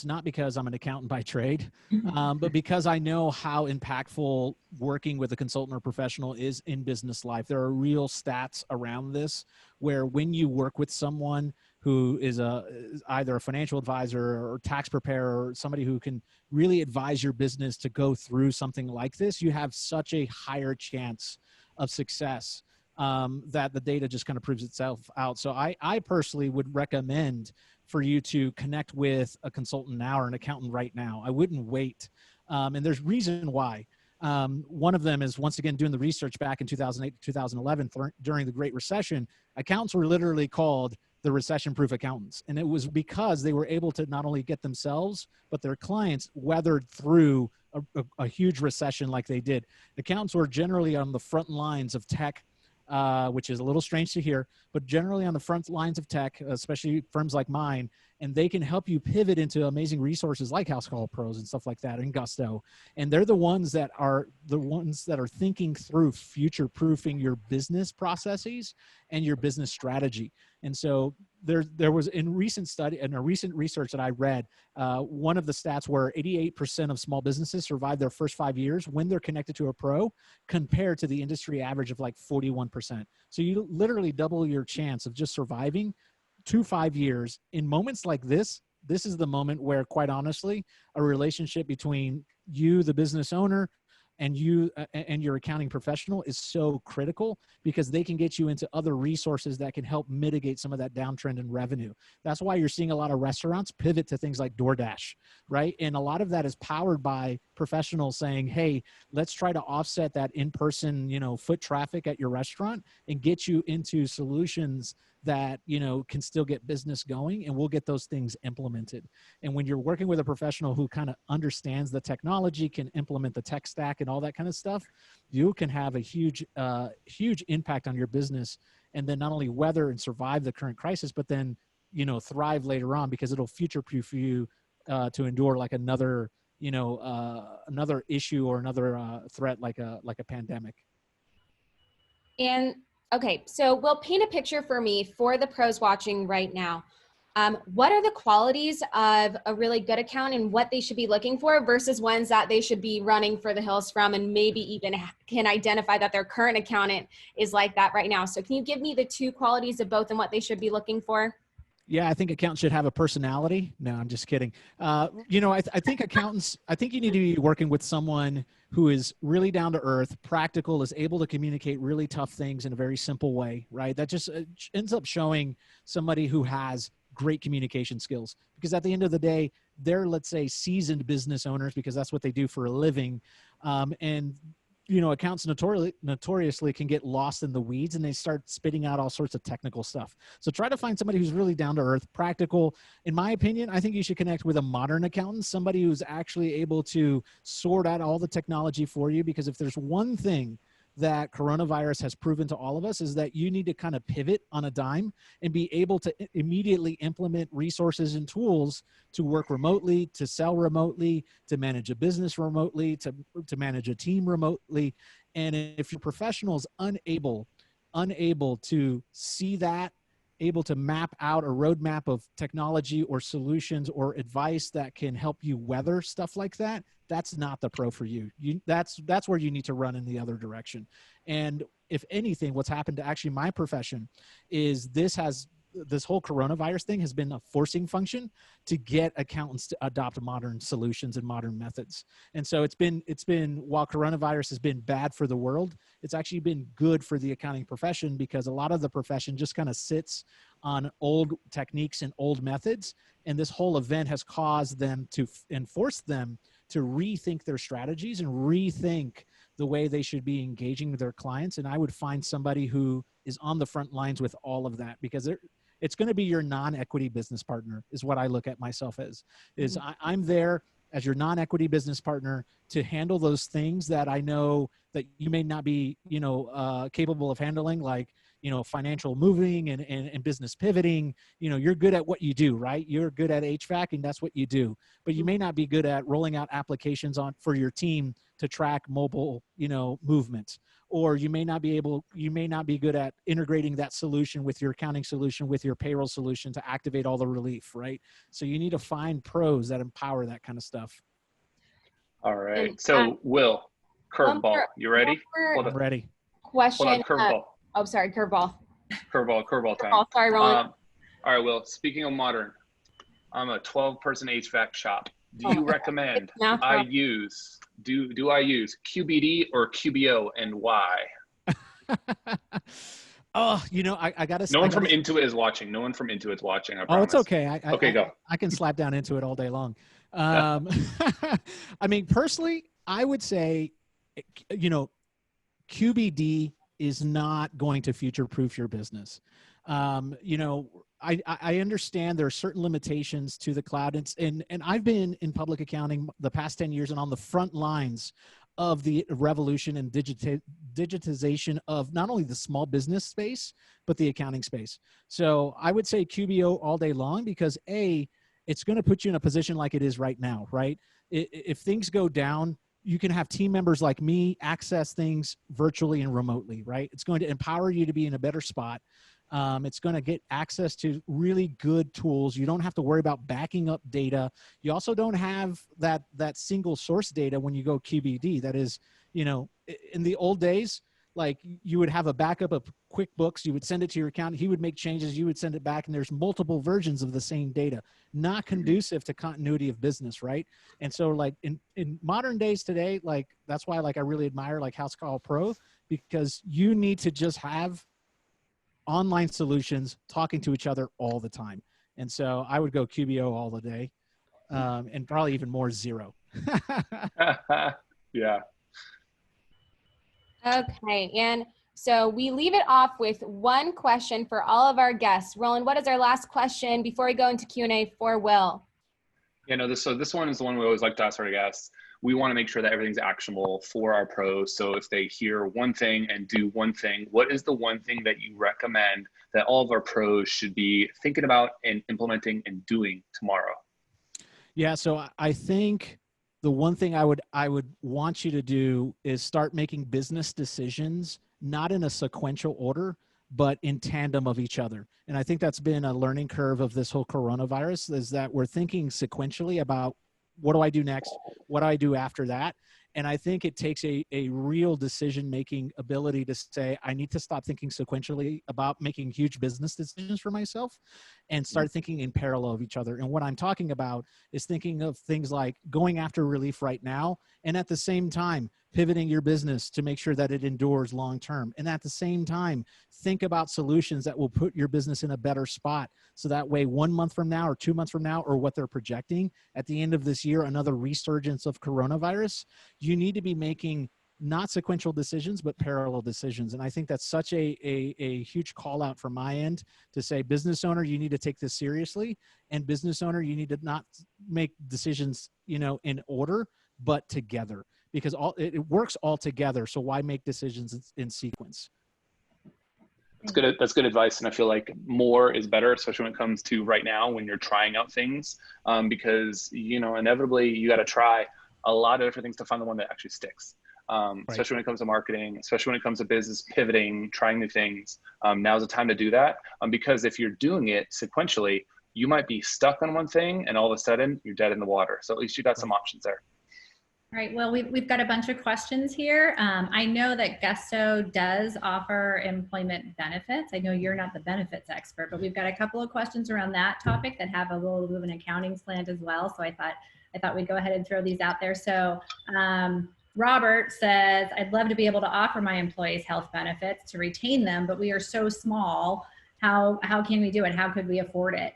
not because I'm an accountant by trade, but because I know how impactful working with a consultant or professional is in business life. There are real stats around this where when you work with someone who is either a financial advisor or tax preparer or somebody who can really advise your business to go through something like this, you have such a higher chance of success. That the data just kind of proves itself out. So I personally would recommend for you to connect with a consultant now or an accountant right now. I wouldn't wait. And there's reason why. One of them is, once again, doing the research back in 2008 to 2011 during the Great Recession. Accountants were literally called the recession-proof accountants. And it was because they were able to not only get themselves, but their clients weathered through a huge recession like they did. Accountants were generally on the front lines of tech, which is a little strange to hear, but generally on the front lines of tech, especially firms like mine, and they can help you pivot into amazing resources like Housecall Pros and stuff like that, and Gusto. And they're the ones that are thinking through future-proofing your business processes and your business strategy. And so there was in a recent research that I read, one of the stats where 88% of small businesses survive their first 5 years when they're connected to a pro, compared to the industry average of like 41%. So you literally double your chance of just surviving 5 years. In moments like this is the moment where, quite honestly, a relationship between you, the business owner, and you and your accounting professional is so critical, because they can get you into other resources that can help mitigate some of that downtrend in revenue. That's why you're seeing a lot of restaurants pivot to things like DoorDash, right? And a lot of that is powered by professionals saying, hey, let's try to offset that in-person, foot traffic at your restaurant and get you into solutions that, can still get business going, and we'll get those things implemented. And when you're working with a professional who kind of understands the technology, can implement the tech stack and all that kind of stuff, you can have a huge impact on your business, and then not only weather and survive the current crisis, but then, thrive later on, because it'll future-proof you to endure like another issue or another threat like a pandemic. And okay, so we'll paint a picture for me, for the pros watching right now. What are the qualities of a really good accountant, and what they should be looking for versus ones that they should be running for the hills from, and maybe even can identify that their current accountant is like that right now? So can you give me the two qualities of both and what they should be looking for? Yeah, I think accountants should have a personality. No, I'm just kidding. I think accountants, I think you need to be working with someone who is really down to earth, practical, is able to communicate really tough things in a very simple way, right? That just ends up showing somebody who has great communication skills, because at the end of the day, they're, let's say, seasoned business owners, because that's what they do for a living. And accountants notoriously can get lost in the weeds, and they start spitting out all sorts of technical stuff. So try to find somebody who's really down to earth, practical. In my opinion, I think you should connect with a modern accountant, somebody who's actually able to sort out all the technology for you, because if there's one thing that coronavirus has proven to all of us, is that you need to kind of pivot on a dime and be able to immediately implement resources and tools to work remotely, to sell remotely, to manage a business remotely, to manage a team remotely. And if your professional is unable to see that, able to map out a roadmap of technology or solutions or advice that can help you weather stuff like that, that's not the pro for you. That's where you need to run in the other direction. And if anything, what's happened to actually my profession is this whole coronavirus thing has been a forcing function to get accountants to adopt modern solutions and modern methods. And so it's been while coronavirus has been bad for the world, it's actually been good for the accounting profession, because a lot of the profession just kind of sits on old techniques and old methods. And this whole event has caused them to enforce them to rethink their strategies and rethink the way they should be engaging with their clients. And I would find somebody who is on the front lines with all of that, because it's going to be your non-equity business partner, is what I look at myself as. Is I'm there as your non-equity business partner to handle those things that I know that you may not be, capable of handling, like, financial moving and business pivoting. You're good at what you do, right? You're good at HVAC, and that's what you do. But you may not be good at rolling out applications for your team to track mobile, movement. Or you may not be good at integrating that solution with your accounting solution, with your payroll solution to activate all the relief, right? So you need to find pros that empower that kind of stuff. All right. So Will, curveball, you ready? I'm ready. Question. Hold on, curveball. Sorry, curveball. Curveball time. Oh, sorry, Roland. All right, Will, speaking of modern, I'm a 12-person HVAC shop. Do you recommend I use QBD or QBO, and why? Oh, I got to. No one from Intuit is watching. I promise. Oh, it's okay. Okay, go. I can slap down Intuit all day long. I mean, personally, I would say, QBD is not going to future-proof your business. I understand there are certain limitations to the cloud. And I've been in public accounting the past 10 years and on the front lines of the revolution and digitization of not only the small business space, but the accounting space. So I would say QBO all day long because it's going to put you in a position like it is right now, right? If things go down, you can have team members like me access things virtually and remotely, right? It's going to empower you to be in a better spot. It's going to get access to really good tools. You don't have to worry about backing up data. You also don't have that single source data when you go QBD. That is, in the old days, like you would have a backup of QuickBooks, you would send it to your accountant, he would make changes, you would send it back, and there's multiple versions of the same data. Not conducive to continuity of business, right? And so like in modern days today, like that's why like I really admire like Housecall Pro, because you need to just have online solutions talking to each other all the time. And so I would go QBO all the day, and probably even more zero. Yeah. Okay, and so we leave it off with one question for all of our guests. Roland, what is our last question before we go into Q&A for Will? Yeah, no, this one is the one we always like to ask our guests. We want to make sure that everything's actionable for our pros. So if they hear one thing and do one thing, what is the one thing that you recommend that all of our pros should be thinking about and implementing and doing tomorrow? Yeah, so I think the one thing I would want you to do is start making business decisions, not in a sequential order, but in tandem of each other. And I think that's been a learning curve of this whole coronavirus, is that we're thinking sequentially about what do I do next? What do I do after that? And I think it takes a real decision-making ability to say, I need to stop thinking sequentially about making huge business decisions for myself and start thinking in parallel of each other. And what I'm talking about is thinking of things like going after relief right now, and at the same time, pivoting your business to make sure that it endures long-term. And at the same time, think about solutions that will put your business in a better spot. So that way, 1 month from now or 2 months from now, or what they're projecting at the end of this year, another resurgence of coronavirus, you need to be making not sequential decisions, but parallel decisions. And I think that's such a huge call out from my end to say, business owner, you need to take this seriously, and business owner, you need to not make decisions, in order, but together, because it works all together. So why make decisions in sequence? That's good advice. And I feel like more is better, especially when it comes to right now when you're trying out things, because, inevitably you got to try a lot of different things to find the one that actually sticks. Right. Especially when it comes to marketing, especially when it comes to business pivoting, trying new things. Now's the time to do that. Because if you're doing it sequentially, you might be stuck on one thing and all of a sudden you're dead in the water. So at least you got some options there. All right, well, we've got a bunch of questions here. I know that Gusto does offer employment benefits. I know you're not the benefits expert, but we've got a couple of questions around that topic that have a little bit of an accounting slant as well. So I thought we'd go ahead and throw these out there. So Robert says, I'd love to be able to offer my employees health benefits to retain them, but we are so small. How can we do it? How could we afford it?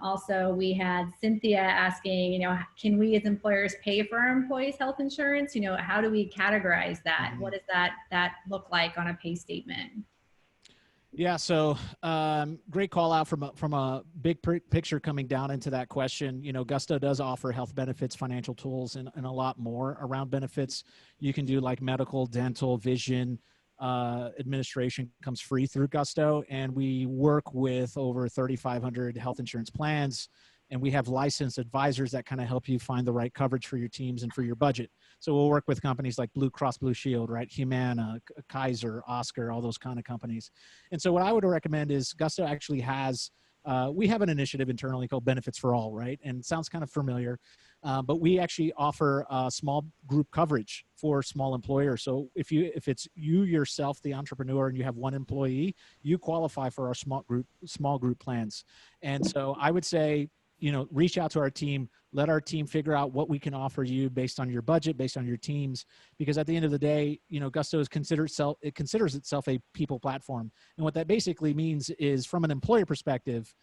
Also, we had Cynthia asking, can we as employers pay for our employees' health insurance? How do we categorize that? What does that look like on a pay statement? Yeah, so great call out from a big picture coming down into that question. Gusto does offer health benefits, financial tools, and a lot more around benefits. You can do like medical, dental, vision. Administration comes free through Gusto, and we work with over 3,500 health insurance plans, and we have licensed advisors that kind of help you find the right coverage for your teams and for your budget. So we'll work with companies like Blue Cross Blue Shield, right? Humana, Kaiser, Oscar, all those kind of companies. And so what I would recommend is Gusto actually has, we have an initiative internally called Benefits for All, right? And it sounds kind of familiar, but we actually offer small group coverage for small employers. So if it's you yourself, the entrepreneur, and you have one employee, you qualify for our small group plans. And so I would say, reach out to our team, let our team figure out what we can offer you based on your budget, based on your teams, because at the end of the day, Gusto considers itself a people platform. And what that basically means is, from an employer perspective,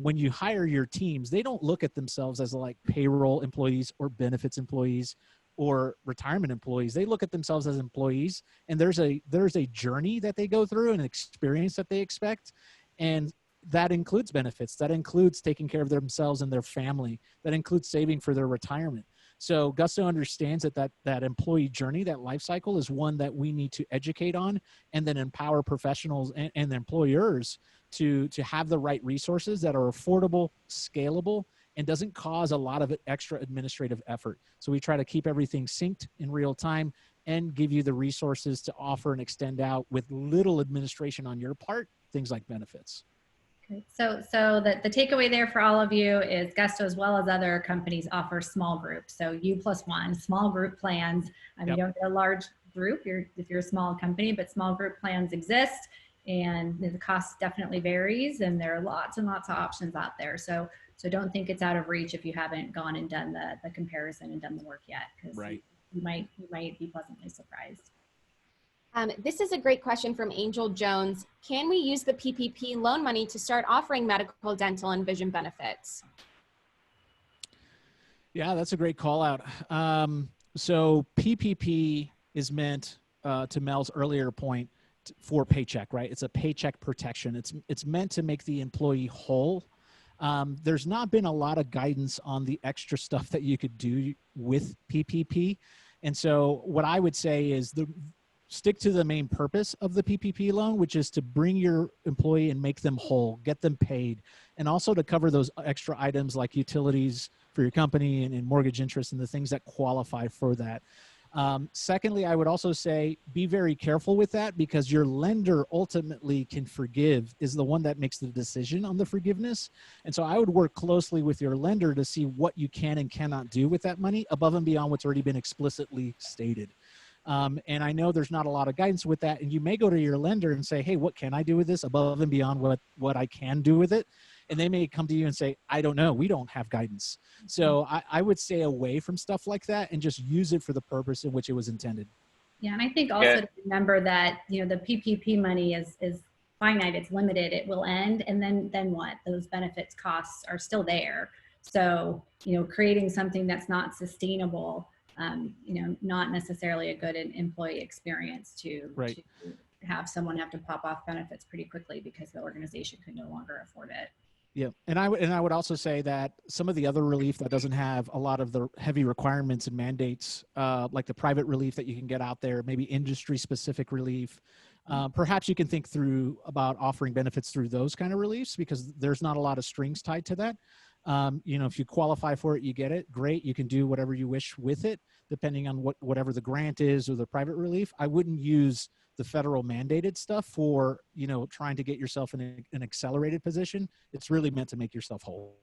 when you hire your teams, they don't look at themselves as like payroll employees or benefits employees or retirement employees. They look at themselves as employees, and there's a journey that they go through, and an experience that they expect. And that includes benefits. That includes taking care of themselves and their family. That includes saving for their retirement. So Gusto understands that employee journey, that life cycle, is one that we need to educate on, and then empower professionals and employers to have the right resources that are affordable, scalable, and doesn't cause a lot of extra administrative effort. So we try to keep everything synced in real time and give you the resources to offer and extend out with little administration on your part, things like benefits. Okay. So the takeaway there for all of you is Gusto, as well as other companies, offer small groups. So U+1, small group plans. You don't get a large group if you're a small company, but small group plans exist, and the cost definitely varies, and there are lots and lots of options out there. So don't think it's out of reach if you haven't gone and done the comparison and done the work yet, because you might be pleasantly surprised. This is a great question from Angel Jones. Can we use the PPP loan money to start offering medical, dental, and vision benefits? Yeah, that's a great call out. So PPP is meant, to Mel's earlier point, for paycheck, right? It's a paycheck protection. It's meant to make the employee whole. There's not been a lot of guidance on the extra stuff that you could do with PPP. And so what I would say is stick to the main purpose of the PPP loan, which is to bring your employee and make them whole, get them paid, and also to cover those extra items like utilities for your company and mortgage interest and the things that qualify for that. Secondly, I would also say be very careful with that, because your lender ultimately can forgive, is the one that makes the decision on the forgiveness. And so I would work closely with your lender to see what you can and cannot do with that money above and beyond what's already been explicitly stated. And I know there's not a lot of guidance with that. And you may go to your lender and say, hey, what can I do with this above and beyond what I can do with it? And they may come to you and say, I don't know, we don't have guidance. So I would stay away from stuff like that and just use it for the purpose in which it was intended. Yeah, and I think also to remember that, the PPP money is finite, it's limited, it will end, and then what? Those benefits costs are still there. So, creating something that's not sustainable, not necessarily a good employee experience to have someone have to pop off benefits pretty quickly because the organization could no longer afford it. Yeah, and I would also say that some of the other relief that doesn't have a lot of the heavy requirements and mandates, like the private relief that you can get out there, maybe industry-specific relief, perhaps you can think through about offering benefits through those kind of reliefs, because there's not a lot of strings tied to that. If you qualify for it, you get it. Great, you can do whatever you wish with it, depending on whatever the grant is or the private relief. I wouldn't use the federal mandated stuff for, trying to get yourself in an accelerated position. It's really meant to make yourself whole.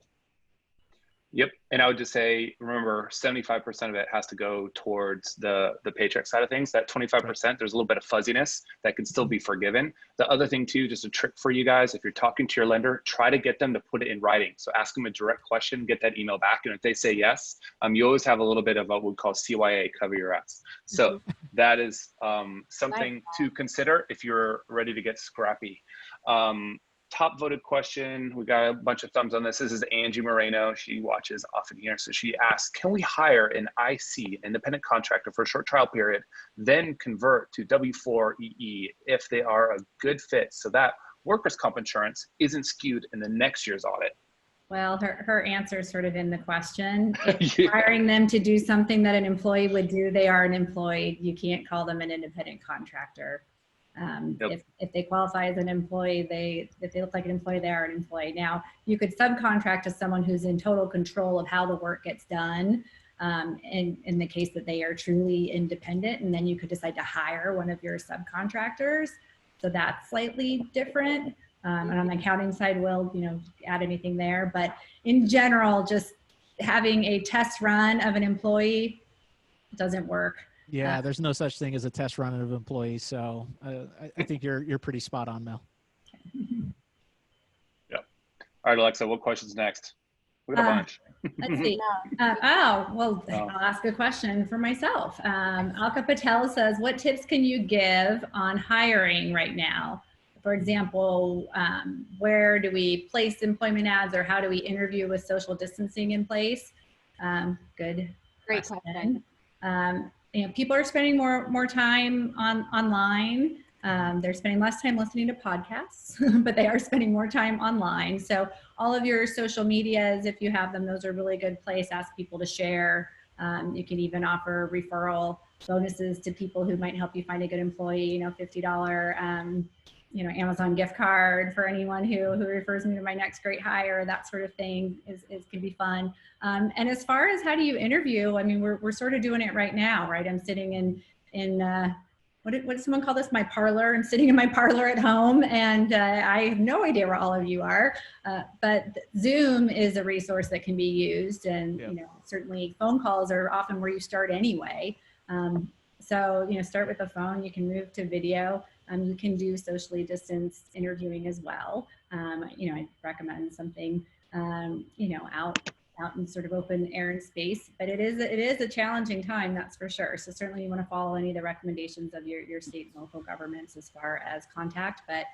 Yep. And I would just say, remember, 75% of it has to go towards the paycheck side of things. That 25%, there's a little bit of fuzziness that can still be forgiven. The other thing too, just a trick for you guys, if you're talking to your lender, try to get them to put it in writing. So ask them a direct question, get that email back. And if they say yes, you always have a little bit of what we call CYA, cover your ass. So that is something to consider if you're ready to get scrappy. Top voted question. We got a bunch of thumbs on this. This is Angie Moreno. She watches often here. So she asks, can we hire an IC, independent contractor, for a short trial period, then convert to W-4 EE if they are a good fit, so that workers' comp insurance isn't skewed in the next year's audit? Well, her answer is sort of in the question. If hiring them to do something that an employee would do, they are an employee. You can't call them an independent contractor. If they qualify as an employee, if they look like an employee, they are an employee. Now, you could subcontract to someone who's in total control of how the work gets done, in the case that they are truly independent, and then you could decide to hire one of your subcontractors. So that's slightly different. And on the accounting side, we'll add anything there. But in general, just having a test run of an employee doesn't work. Yeah, there's no such thing as a test run of employees. So I think you're pretty spot on, Mel. Yeah. All right, Alexa, what question's next? We got a bunch. Let's see. I'll ask a question for myself. Alka Patel says, what tips can you give on hiring right now? For example, where do we place employment ads, or how do we interview with social distancing in place? Great question. People are spending more time online. They're spending less time listening to podcasts, but they are spending more time online. So all of your social medias, if you have them, those are a really good place. Ask people to share. You can even offer referral bonuses to people who might help you find a good employee, $50, Amazon gift card for anyone who refers me to my next great hire, that sort of thing can be fun. And as far as how do you interview, I mean, we're sort of doing it right now, right? I'm sitting in what did someone call this? My parlor. I'm sitting in my parlor at home, and I have no idea where all of you are. But Zoom is a resource that can be used, and certainly phone calls are often where you start anyway. So start with the phone. You can move to video. You can do socially distanced interviewing as well. I recommend something out in sort of open air and space, but it is a challenging time, that's for sure. So certainly you want to follow any of the recommendations of your state and local governments as far as contact, but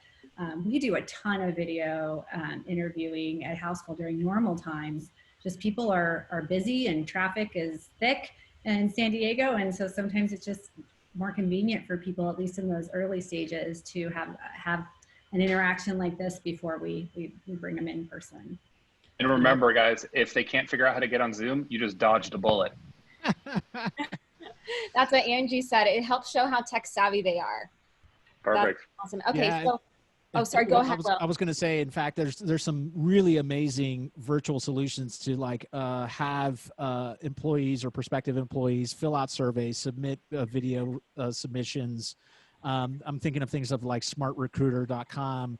we do a ton of video interviewing at Housecall during normal times. Just people are busy and traffic is thick in San Diego, and so sometimes it's just more convenient for people, at least in those early stages, to have an interaction like this before we bring them in person. And remember, guys, if they can't figure out how to get on Zoom, you just dodged a bullet. That's what Angie said. It helps show how tech savvy they are. Perfect. That's awesome. Okay, Yeah, so sorry, go ahead, Will. I was going to say, in fact, there's some really amazing virtual solutions to have employees or prospective employees fill out surveys, submit video submissions. I'm thinking of things of like smartrecruiter.com.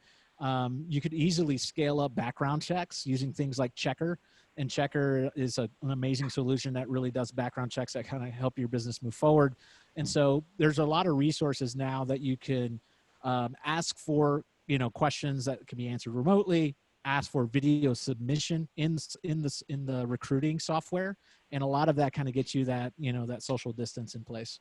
You could easily scale up background checks using things like Checker, and Checker is an amazing solution that really does background checks that kind of help your business move forward. And so there's a lot of resources now that you can ask for, questions that can be answered remotely, ask for video submission in the recruiting software, and a lot of that kind of gets you that that social distance in place.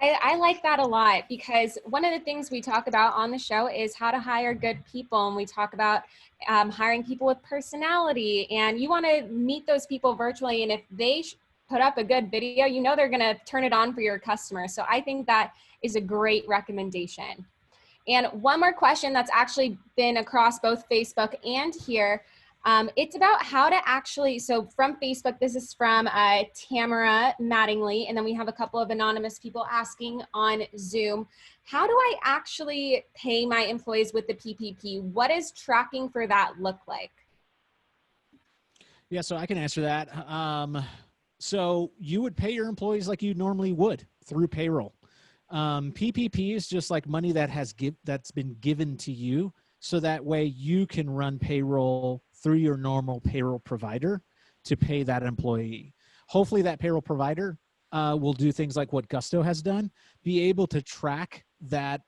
I like that a lot, because one of the things we talk about on the show is how to hire good people. And we talk about hiring people with personality, and you want to meet those people virtually. And if they put up a good video, they're going to turn it on for your customers. So I think that is a great recommendation. And one more question that's actually been across both Facebook and here. It's about how to actually, so from Facebook, this is from Tamara Mattingly, and then we have a couple of anonymous people asking on Zoom, how do I actually pay my employees with the PPP? What does tracking for that look like? Yeah, so I can answer that. So you would pay your employees like you normally would through payroll. PPP is just like money that's been given to you, so that way you can run payroll through your normal payroll provider to pay that employee. Hopefully that payroll provider will do things like what Gusto has done, be able to track that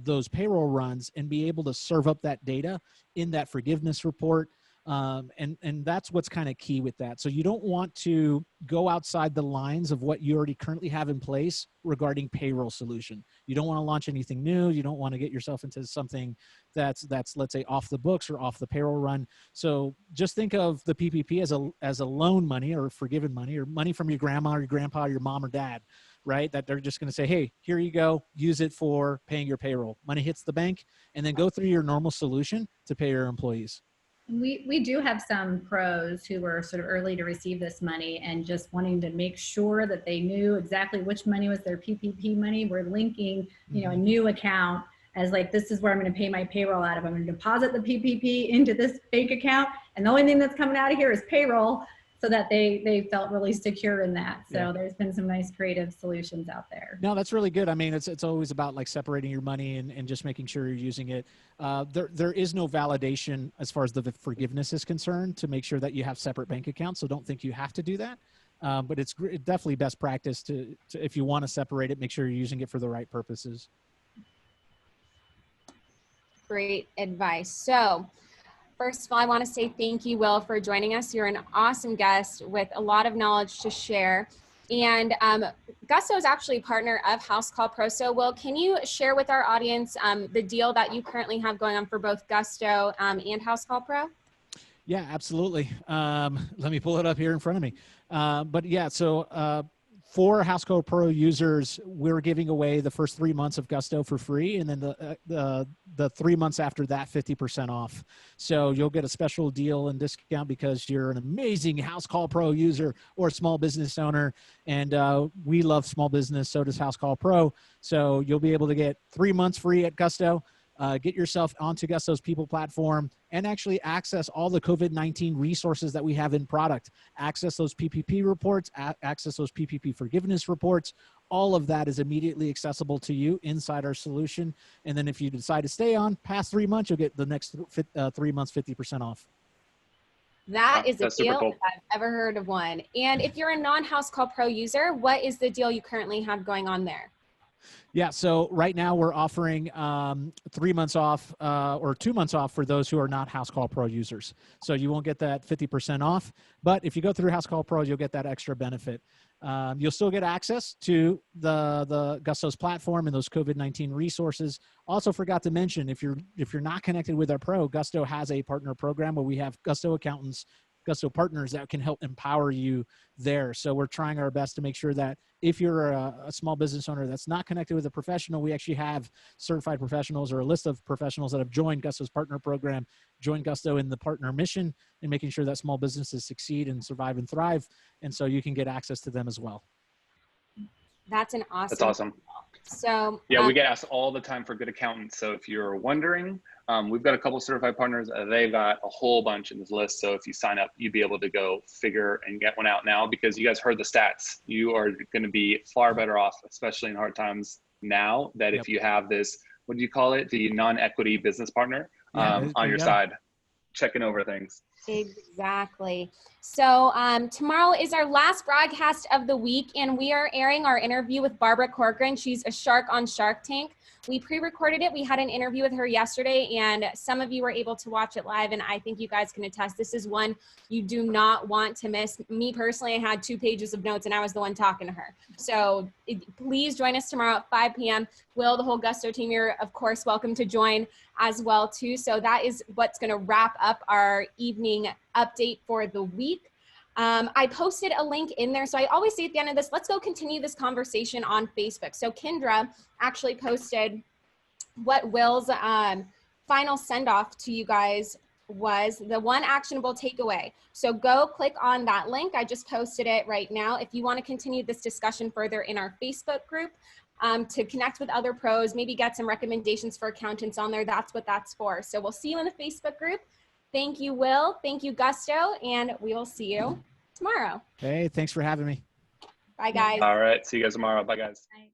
those payroll runs and be able to serve up that data in that forgiveness report. And that's what's kind of key with that. So you don't want to go outside the lines of what you already currently have in place regarding payroll solution. You don't want to launch anything new. You don't want to get yourself into something that's let's say off the books or off the payroll run. So just think of the PPP as a loan money or forgiven money or money from your grandma or your grandpa or your mom or dad, right? That they're just going to say, hey, here you go, use it for paying your payroll. Money hits the bank, and then go through your normal solution to pay your employees. We do have some pros who were sort of early to receive this money and just wanting to make sure that they knew exactly which money was their PPP money. We're linking, a new account as like, this is where I'm going to pay my payroll out of. I'm going to deposit the PPP into this bank account, and the only thing that's coming out of here is payroll, so that they felt really secure in that. So there's been some nice creative solutions out there. No, that's really good. I mean, it's always about like separating your money and just making sure you're using it. There is no validation as far as the forgiveness is concerned to make sure that you have separate bank accounts. So don't think you have to do that. But it's definitely best practice to if you want to separate it, make sure you're using it for the right purposes. Great advice. So first of all, I want to say thank you, Will, for joining us. You're an awesome guest with a lot of knowledge to share. And Gusto is actually a partner of Housecall Pro. So, Will, can you share with our audience the deal that you currently have going on for both Gusto and Housecall Pro? Yeah, absolutely. Let me pull it up here in front of me. But yeah, so for Housecall Pro users, we're giving away the first 3 months of Gusto for free, and then the 3 months after that, 50% off. So you'll get a special deal and discount because you're an amazing Housecall Pro user or a small business owner, and we love small business. So does Housecall Pro. So you'll be able to get 3 months free at Gusto. Get yourself onto Gusto's people platform and actually access all the COVID-19 resources that we have in product. Access those PPP reports, access those PPP forgiveness reports. All of that is immediately accessible to you inside our solution. And then if you decide to stay on past 3 months, you'll get the next 3 months 50% off. That is a That's super deal cool. if I've ever heard of one. And if you're a non-Housecall Pro user, what is the deal you currently have going on there? Yeah, so right now we're offering 3 months off or 2 months off for those who are not Housecall Pro users. So you won't get that 50% off, but if you go through Housecall Pro, you'll get that extra benefit. You'll still get access to the Gusto's platform and those COVID-19 resources. Also forgot to mention, if you're not connected with our pro, Gusto has a partner program where we have Gusto accountants, Gusto partners that can help empower you there. So we're trying our best to make sure that if you're a small business owner that's not connected with a professional, we actually have certified professionals or a list of professionals that have joined Gusto's partner program, joined Gusto in the partner mission, and making sure that small businesses succeed and survive and thrive. And so you can get access to them as well. That's an awesome. That's awesome. So yeah, we get asked all the time for good accountants. So if you're wondering, we've got a couple certified partners. They've got a whole bunch in this list. So if you sign up, you'd be able to go figure and get one out now, because you guys heard the stats. You are going to be far better off, especially in hard times now, that if you have this, what do you call it? The non-equity business partner on your side, checking over things. Exactly. So tomorrow is our last broadcast of the week, and we are airing our interview with Barbara Corcoran. She's a shark on Shark Tank. We pre-recorded it. We had an interview with her yesterday, and some of you were able to watch it live, and I think you guys can attest. This is one you do not want to miss. Me personally, I had 2 pages of notes, and I was the one talking to her. So please join us tomorrow at 5 p.m. Will, the whole Gusto team, you're, of course, welcome to join as well, too. So that is what's going to wrap up our evening update for the week. I posted a link in there. So I always say at the end of this, let's go continue this conversation on Facebook. So Kendra actually posted what Will's final send-off to you guys was, the one actionable takeaway. So go click on that link. I just posted it right now. If you want to continue this discussion further in our Facebook group, to connect with other pros, maybe get some recommendations for accountants on there, that's what that's for. So we'll see you in the Facebook group. Thank you, Will. Thank you, Gusto. And we will see you tomorrow. Hey, thanks for having me. Bye, guys. All right. See you guys tomorrow. Bye, guys. Bye.